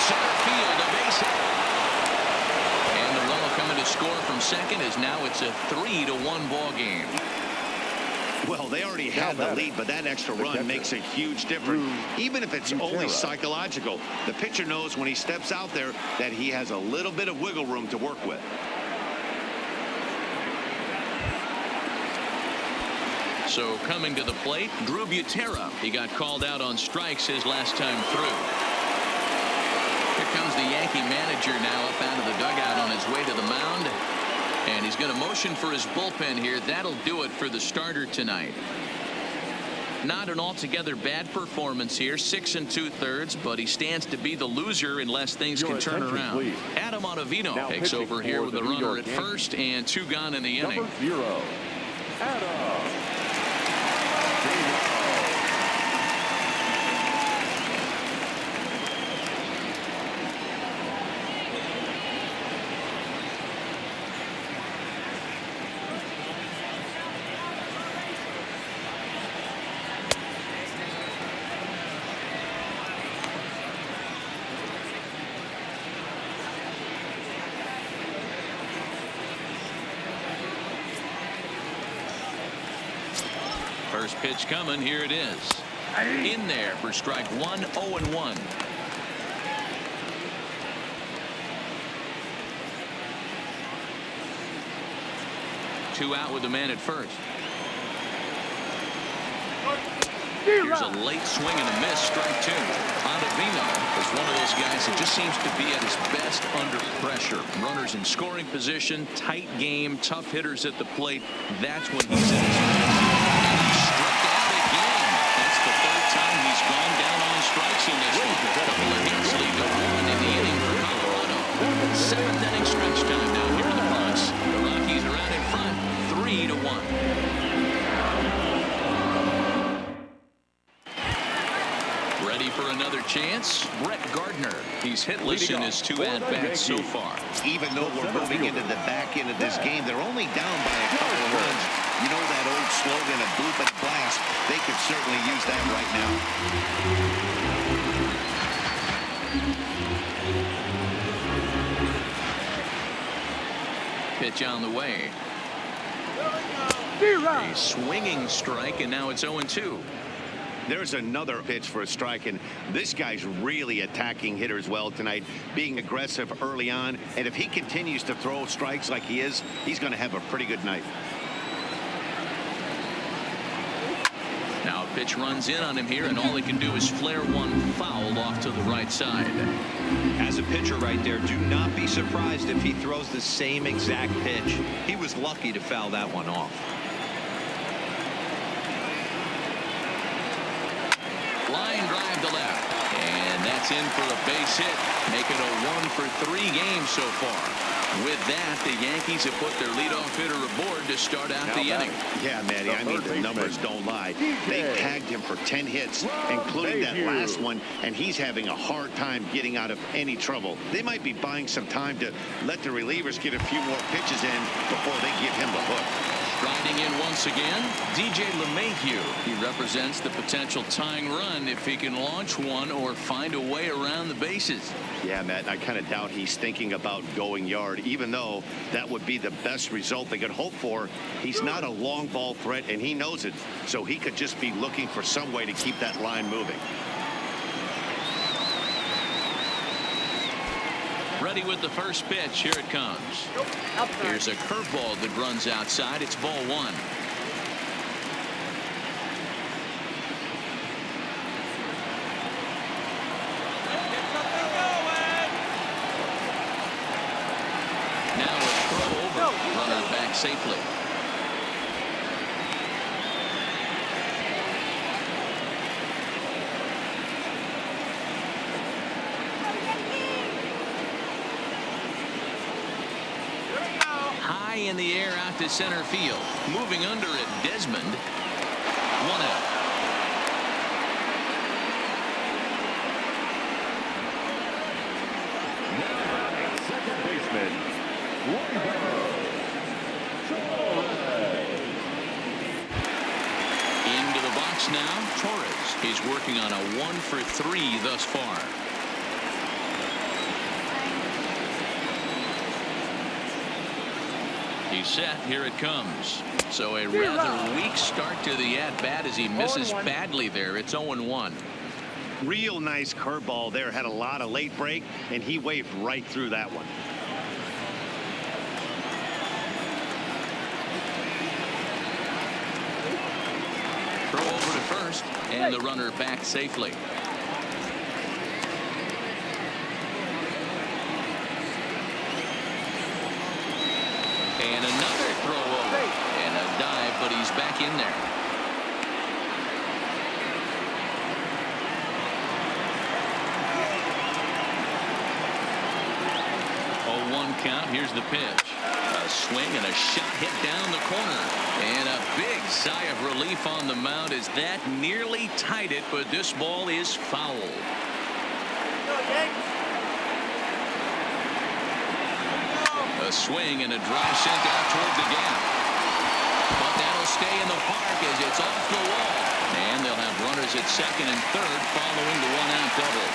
Center field, a base hit. And the run will come in to score from second as now it's a 3-1 ball game. Well, they already had the lead, but that extra run makes a huge difference. Even if it's only psychological, the pitcher knows when he steps out there that he has a little bit of wiggle room to work with. So coming to the plate, Drew Butera. He got called out on strikes his last time through. Here comes the Yankee manager now up out of the dugout on his way to the mound. And he's going to motion for his bullpen here. That'll do it for the starter tonight. Not an altogether bad performance here. 6 2/3, but he stands to be the loser unless things can turn around. Please. Adam Ottavino takes over here with a runner at first and 2 gone in the inning. Number 0, Adam. First pitch coming. Here it is. In there for strike 1. 0-1. 2 out with the man at first. Here's a late swing and a miss, strike 2. Ottavino is one of those guys that just seems to be at his best under pressure. Runners in scoring position, tight game, tough hitters at the plate. That's when he's in his best. And he struck out again. That's the 3rd time he's gone down on strikes in this one. Couple of hits lead to 1 in the inning for Colorado. 7th inning stretch time now here in the Bronx. The Rockies are out in front, 3-1. Ready for another chance? Brett Gardner. He's hitless in his 2 at-bats so far. Even though we're moving into the back end of this game, they're only down by a couple of runs. You know that old slogan of bloop and blast? They could certainly use that right now. Pitch on the way. A swinging strike, and now it's 0-2. There's another pitch for a strike, and this guy's really attacking hitters well tonight, being aggressive early on. And if he continues to throw strikes like he is, he's going to have a pretty good night. Now a pitch runs in on him here, and all he can do is flare one foul off to the right side. As a pitcher right there, do not be surprised if he throws the same exact pitch. He was lucky to foul that one off. Line drive to left, and that's in for a base hit. Make it a 1-for-3 game so far. With that, the Yankees have put their leadoff hitter aboard to start out the inning. Yeah, Matty, I mean, the numbers don't lie. They tagged him for 10 hits, including that last one, and he's having a hard time getting out of any trouble. They might be buying some time to let the relievers get a few more pitches in before they give him the hook. Striding in once again, DJ LeMahieu. He represents the potential tying run if he can launch one or find a way around the bases. Yeah, Matt, I kind of doubt he's thinking about going yard, even though that would be the best result they could hope for. He's not a long ball threat, and he knows it, so he could just be looking for some way to keep that line moving. Ready with the first pitch. Here it comes. Here's a curveball that runs outside. It's ball 1. Now a throw over. Runner back safely. High in the air out to center field. Moving under it, Desmond. 1 out. Second baseman, Into the box now, Torres. He's working on a 1-for-3 thus far. He's set. Here it comes. So a rather weak start to the at-bat as he misses badly there. It's 0-1. Real nice curveball there. Had a lot of late break, and he waved right through that one. Throw over to first, and the runner back safely. And another throw over. And a dive, but he's back in there. Oh, 1 count. Here's the pitch. A swing and a shot hit down the corner. And a big sigh of relief on the mound as that nearly tied it, but this ball is fouled. A swing and a drive sent out toward the gap. But that'll stay in the park as it's off the wall. And they'll have runners at second and third following the 1-out double.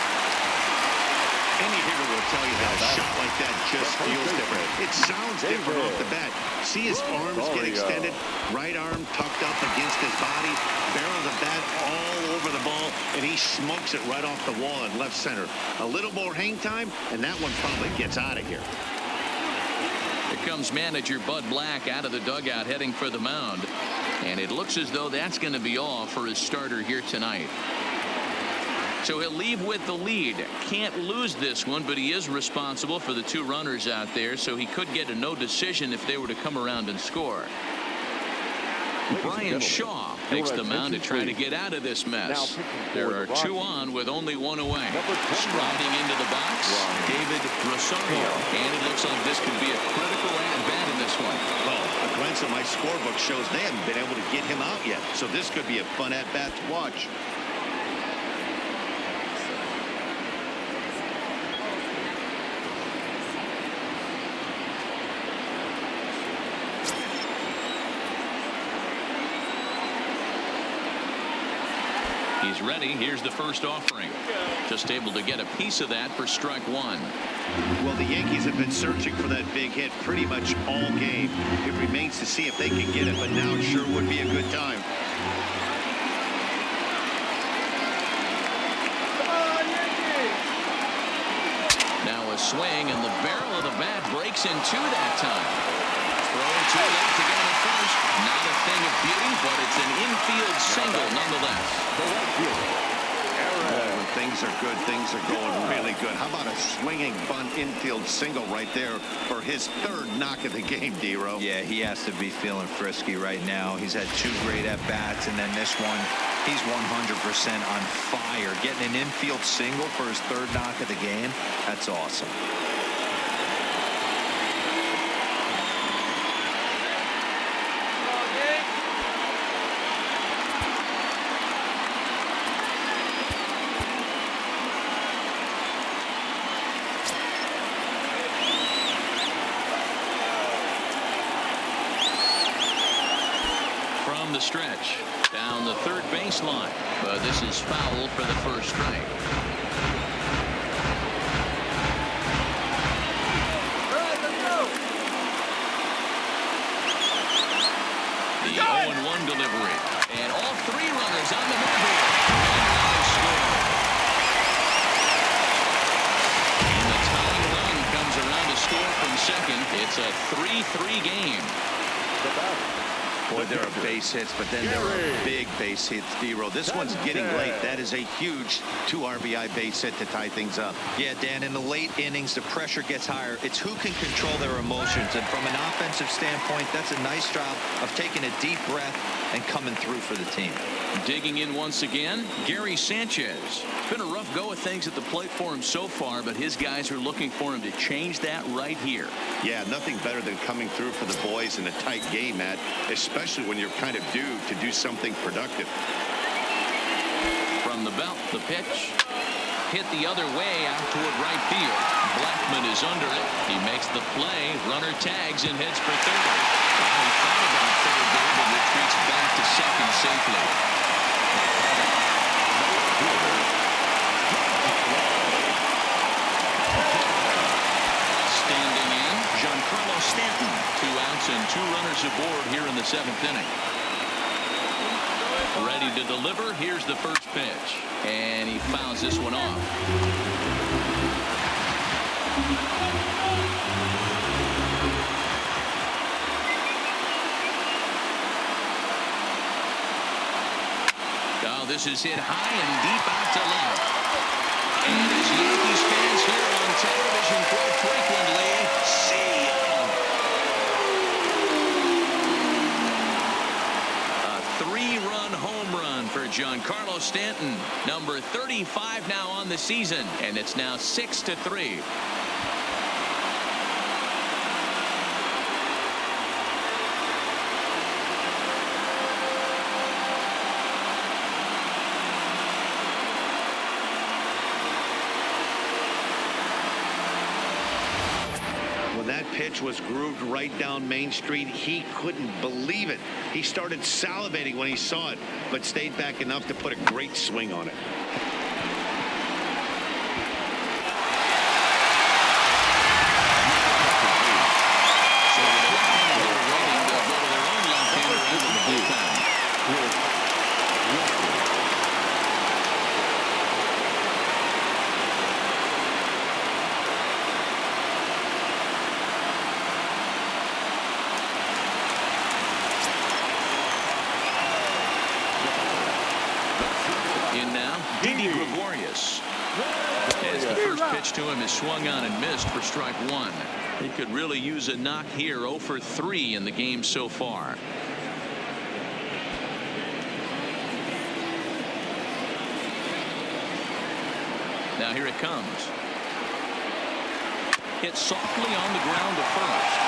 Any hitter will tell you that a shot like that just feels different. It sounds different off the bat. See his arms get extended. Right arm tucked up against his body. Barrel of the bat all over the ball. And he smokes it right off the wall in left center. A little more hang time, and that one probably gets out of here. comes manager Bud Black out of the dugout heading for the mound. And it looks as though that's going to be all for his starter here tonight. So he'll leave with the lead. Can't lose this one, but he is responsible for the 2 runners out there, so he could get a no decision if they were to come around and score. Brian Shaw takes the mound to try to get out of this mess. There are 2 on with only 1 away. Striding into the box, David Rosario. And it looks like this could be a critical at-bat in this one. Well, a glance at my scorebook shows they haven't been able to get him out yet. So this could be a fun at-bat to watch. He's ready. Here's the first offering. Just able to get a piece of that for strike 1. Well, the Yankees have been searching for that big hit pretty much all game. It remains to see if they can get it, but now it sure would be a good time. Now a swing, and the barrel of the bat breaks in 2 that time. Throwing too late to get him at first. Not a thing of beauty, but it's an infield single nonetheless. When things are good, things are going really good. How about a swinging bunt infield single right there for his 3rd knock of the game, D-Row? Yeah, he has to be feeling frisky right now. He's had 2 great at-bats, and then this one, he's 100% on fire. Getting an infield single for his 3rd knock of the game, that's awesome. The stretch down the 3rd baseline, but this is foul for the first strike. The 0-1 delivery, and all 3 runners on the move here. And the tying run comes around to score from second. It's a 3-3 game. Boy, there are base hits, but then there are big base hits, D-Row. This one's getting late. That is a huge 2 RBI base hit to tie things up. Yeah, Dan, in the late innings, the pressure gets higher. It's who can control their emotions. And from an offensive standpoint, that's a nice job of taking a deep breath and coming through for the team. Digging in once again, Gary Sanchez. It's been a rough go of things at the plate for him so far, but his guys are looking for him to change that right here. Yeah, nothing better than coming through for the boys in a tight game, Matt, especially when you're kind of due to do something productive. From the belt, the pitch. Hit the other way out toward right field. Blackman is under it. He makes the play. Runner tags and heads for 3rd. Well, he thought about 3rd there, but retreats back to 2nd safely. Standing in, Giancarlo Stanton. 2 outs and 2 runners aboard here in the 7th inning. Ready to deliver. Here's the first pitch. And he fouls this one off. Now this is hit high and deep out to left. And as Yankees fans here on television quote frequently, see ya. A 3-run home run for Giancarlo Stanton, number 35 now on the season, and it's now 6-3. That pitch was grooved right down Main Street. He couldn't believe it. He started salivating when he saw it, but stayed back enough to put a great swing on it. As the first pitch to him is swung on and missed for strike one. He could really use a knock here. 0 for 3 in the game so far. Now here it comes. Hit softly on the ground to first.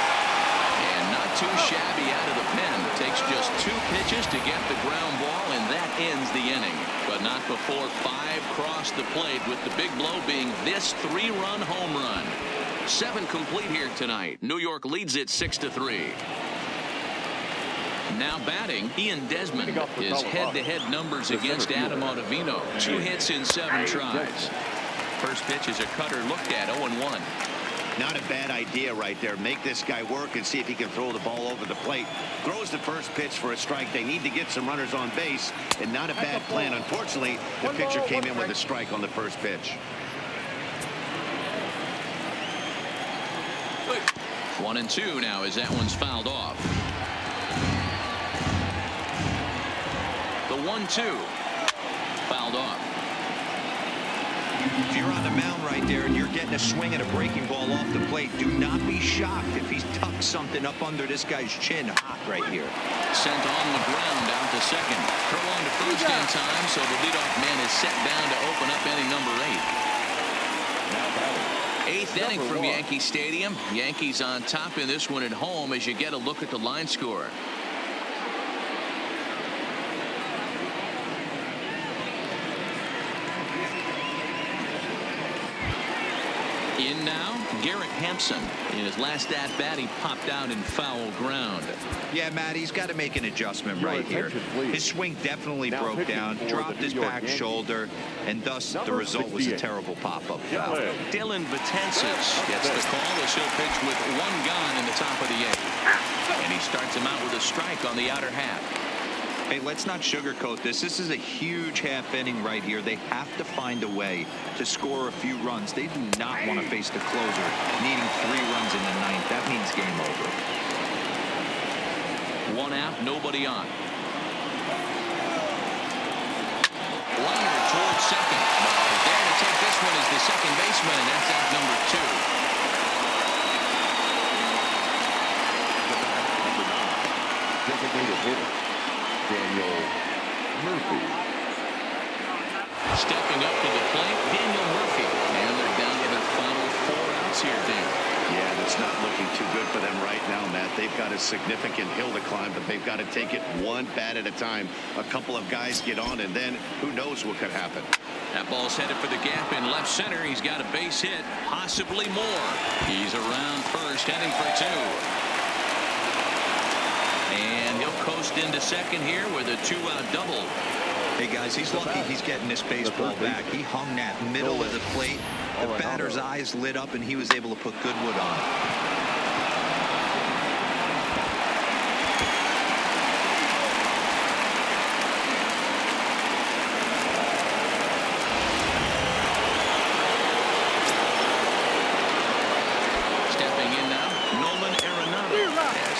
And not too shabby out of the pen. Takes just 2 pitches to get the ground ball, and that ends the inning. But not before 5 crossed the plate, with the big blow being this 3-run home run. 7 complete here tonight. New York leads it 6-3. Now batting, Ian Desmond. His head-to-head numbers against Adam Ottavino. 2 hits in 7 tries. First pitch is a cutter looked at. 0-1. Not a bad idea right there. Make this guy work and see if he can throw the ball over the plate. Throws the first pitch for a strike. They need to get some runners on base, and not a bad plan. Unfortunately, the pitcher came in with a strike on the first pitch. 1-2 now as that one's fouled off. The 1-2 fouled off. If you're on the mound right there and you're getting a swing and a breaking ball off the plate, do not be shocked if he's tucked something up under this guy's chin hot right here. Sent on the ground down to second. Throw on to first in time, so the leadoff man is set down to open up inning number 8. 8th inning from Yankee Stadium. Yankees on top in this one at home as you get a look at the line score. In now, Garrett Hampson. In his last at-bat, he popped out in foul ground. Yeah, Matt, he's got to make an adjustment right here. His swing definitely broke down, dropped his back shoulder, and thus the result was a terrible pop-up foul. Dylan Betances gets the call as he'll pitch with 1 gone in the top of the 8th. And he starts him out with a strike on the outer half. Hey, let's not sugarcoat this. This is a huge half inning right here. They have to find a way to score a few runs. They do not want to face the closer needing 3 runs in the 9th. That means game over. 1 out, nobody on. Liner towards second. There to take this one is the second baseman, and that's out number 2. Designated hitter, Daniel Murphy. Stepping up to the plate, Daniel Murphy. And they're down to their final 4 outs here, Dan. Yeah, that's not looking too good for them right now, Matt. They've got a significant hill to climb, but they've got to take it 1 bat at a time. A couple of guys get on, and then who knows what could happen. That ball's headed for the gap in left center. He's got a base hit, possibly more. He's around first, heading for 2. And he'll coast into second here with a 2-out double. Hey, guys, he's lucky he's getting this baseball back. He hung that middle of the plate. The batter's eyes lit up, and he was able to put good wood on it.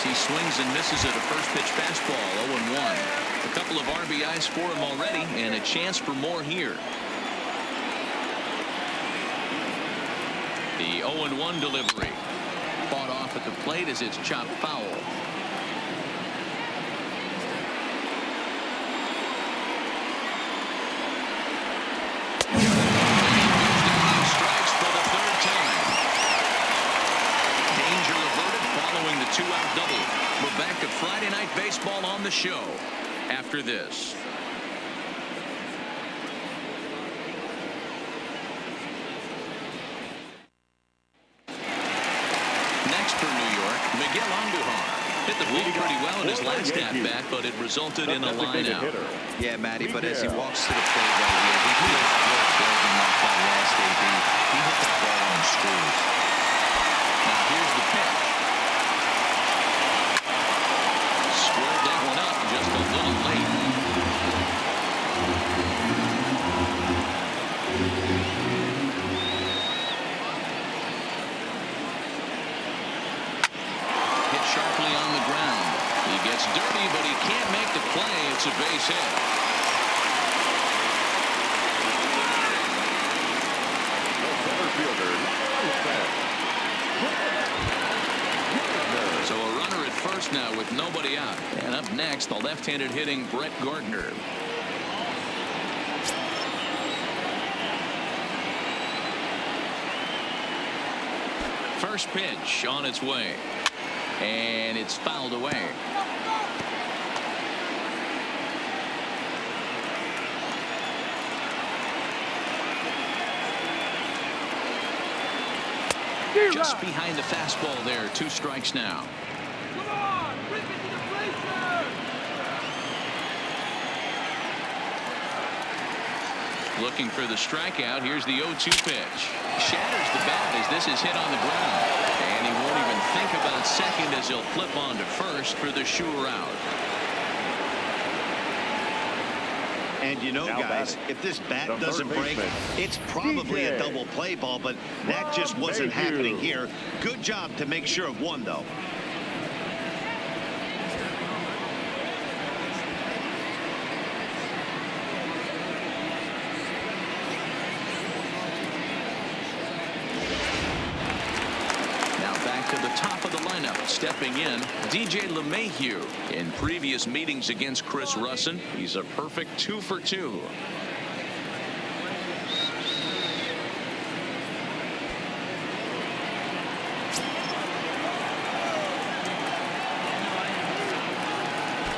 He swings and misses at a first pitch fastball. 0-1. A couple of RBIs for him already, and a chance for more here. The 0-1 delivery. Fought off at the plate as it's chopped foul. Strikes for the 3rd time. Danger averted following the 2-out double. We're back to Friday Night Baseball on the show after this. Next for New York, Miguel Andujar. Hit the ball pretty well in his last at-bat, but it resulted in a line out. Yeah, Matty, but as he walks to the plate right here, he feels good building off that last AB. He hit the ball on the screws. Now here's the pitch. Squared that one up just a little late. Hit sharply on the ground. He gets dirty, but he can't make the play. It's a base hit. base now with nobody out. And up next, the left-handed hitting Brett Gardner. First pitch on its way. And it's fouled away. Just behind the fastball there. 2 strikes now. Come on, bring it to the plate, sir. Looking for the strikeout. Here's the 0-2 pitch. Shatters the bat as this is hit on the ground. And he won't even think about second as he'll flip on to first for the sure out. And you know, Now guys, batting, if this bat the doesn't third break, baseman, it's probably a DJ. double play ball, but that just wasn't Thank you. happening here. Good job to make sure of one, though. Now back to the top of the lineup. Stepping in, DJ LeMahieu. In previous meetings against Chris Russin, he's a perfect 2 for 2.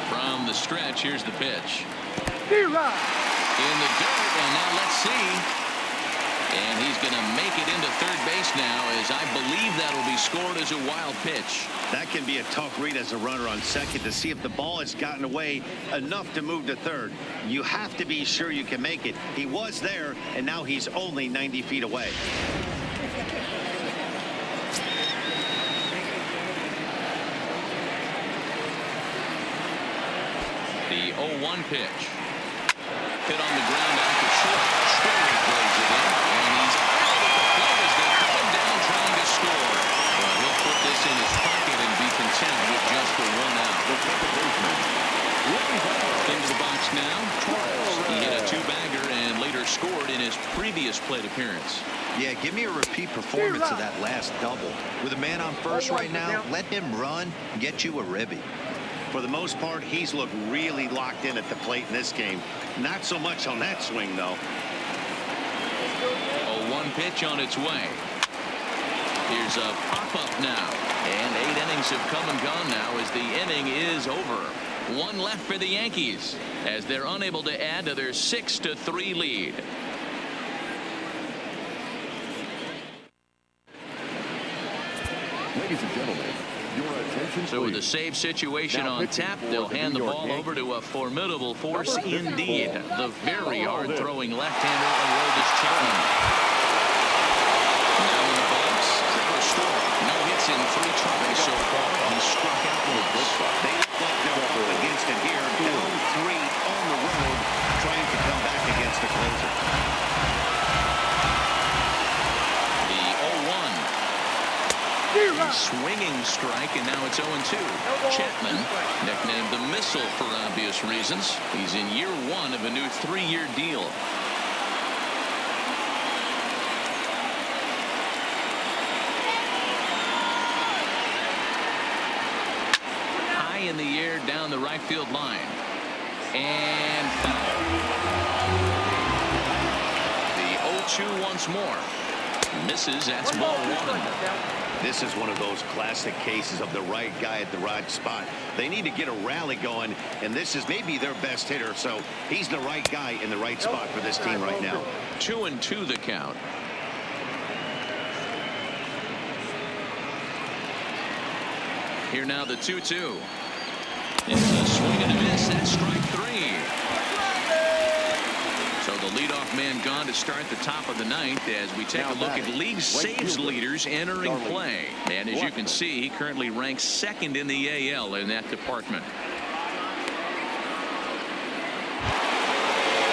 From the stretch, here's the pitch. In the dirt, and now let's see. And he's going to make it into third base now, as I believe that'll be scored as a wild pitch. That can be a tough read as a runner on second to see if the ball has gotten away enough to move to third. You have to be sure you can make it. He was there, and now he's only 90 feet away. The 0-1 pitch. Hit on the ground out to short. Story plays it in, and he's out at the plate as they're coming down trying to score. But he'll put this in his pocket and be content with just the 1 out. Into the box now. He hit a 2-bagger and later scored in his previous plate appearance. Yeah, give me a repeat performance of that last double. With a man on first right now, let him run, get you a ribby. For the most part, he's looked really locked in at the plate in this game. Not so much on that swing, though. 0-1 pitch on its way. Here's a pop-up now. And 8 innings have come and gone now as the inning is over. 1 left for the Yankees as they're unable to add to their 6-3 lead. Ladies and gentlemen, your attention, So with please. a save situation Now on pitching tap, for they'll the hand New the York ball Yankees. over to a formidable force Number 54. indeed. The very hard-throwing left-hander Aroldis Chapman. Now in the box, Trevor Story. No hits in 3 tries so far. He struck out once. They look like they're up against it here. Down 3 on the road, trying to come back against the closer. The 0-1. Swinging strike, and now it's 0-2. Chapman, nicknamed the Missile for obvious reasons. He's in year 1 of a new 3-year deal. High in the air down the right field line. And foul. The 0-2 once more. Misses. That's ball 1. This is one of those classic cases of the right guy at the right spot. They need to get a rally going, and this is maybe their best hitter, so he's the right guy in the right spot for this team right now. 2-2 the count. Here now the 2-2. It's a swing and a miss. That's strike 3. So the leadoff man gone to start the top of the 9th as we take a look at league saves leaders entering play. And as you can see, he currently ranks 2nd in the AL in that department.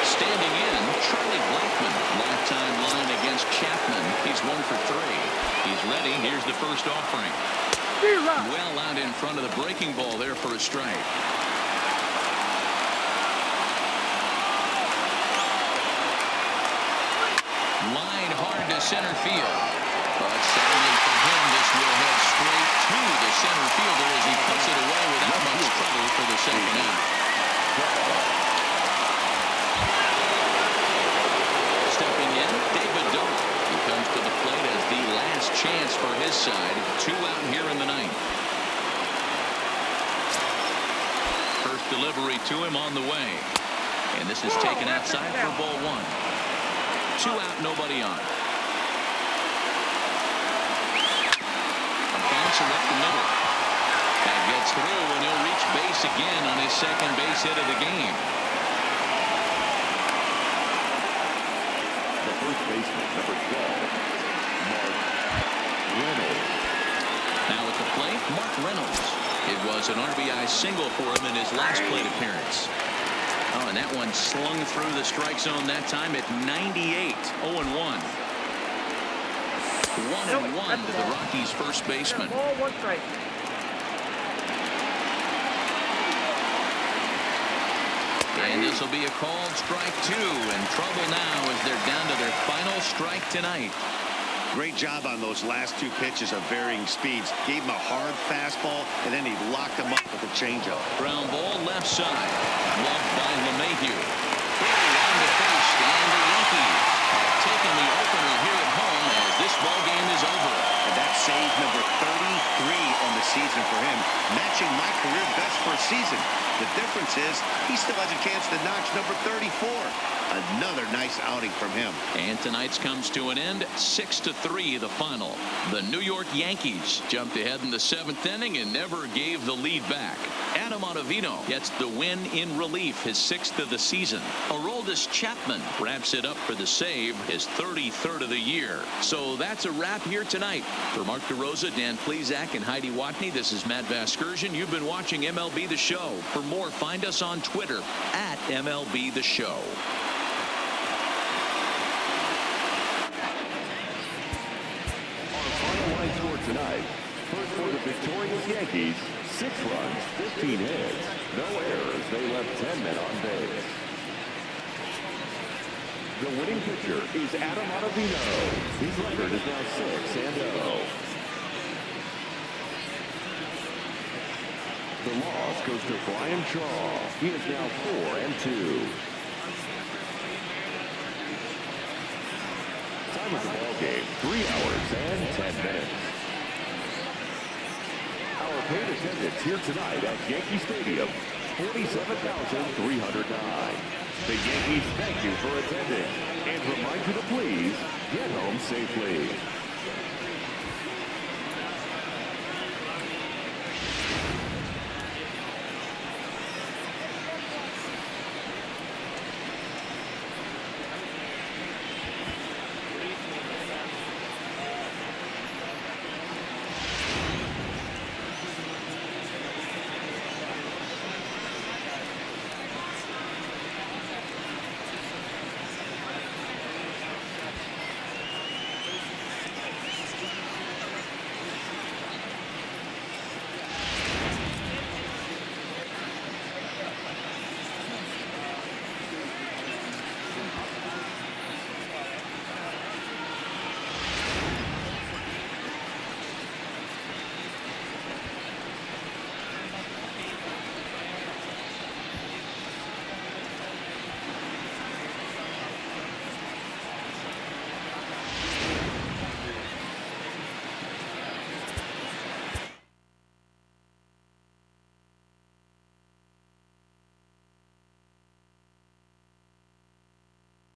Standing in, Charlie Blackmon. Lifetime line against Chapman. He's 1 for 3. He's ready. Here's the first offering. Well out in front of the breaking ball there for a strike. Line hard to center field. But settling for him to will head straight to the center fielder as he puts it away without much trouble for the second out. Stepping in, David Doak. He comes to the plate as the last chance for his side. 2 out here in the ninth. First delivery to him on the way. And this is taken outside for ball 1. 2 out, nobody on. A bouncer up the middle. That gets through, and he'll reach base again on his second base hit of the game. The first baseman, number 12, Mark Reynolds. Now at the plate, Mark Reynolds. It was an RBI single for him in his last plate appearance. Oh, and that one slung through the strike zone that time at 98. 0-1. 1-1 to the Rockies' first baseman. Ball, 1 strike. And this will be a called strike 2. In trouble now as they're down to their final strike tonight. Great job on those last 2 pitches of varying speeds. Gave him a hard fastball, and then he locked him up with a changeup. Ground ball left side. Loved by LeMahieu. Around the first, and the Yankees have taken the opener here at home as this ball game is over. And that's save number 33 on the season for him, matching my career best for a season. The difference is he still has a chance to notch number 34. Another nice outing from him. And tonight's comes to an end. 6-3 the final. The New York Yankees jumped ahead in the 7th inning and never gave the lead back. Adam Ottavino gets the win in relief, his 6th of the season. Aroldis Chapman wraps it up for the save, his 33rd of the year. So that's a wrap here tonight. For Mark DeRosa, Dan Plesac, and Heidi Watney, this is Matt Vasgersian. You've been watching MLB The Show. For more, find us on Twitter at MLB The Show. Our final line score tonight. First for the victorious Yankees, 6 runs, 15 hits, no errors. They left 10 men on base. The winning pitcher is Adam Ottavino. His record is now 6-0. The loss goes to Brian Shaw. He is now 4-2. Time of the ball game, 3 hours and 10 minutes. Our paid attendance here tonight at Yankee Stadium, 47,309. The Yankees thank you for attending and remind you to please get home safely.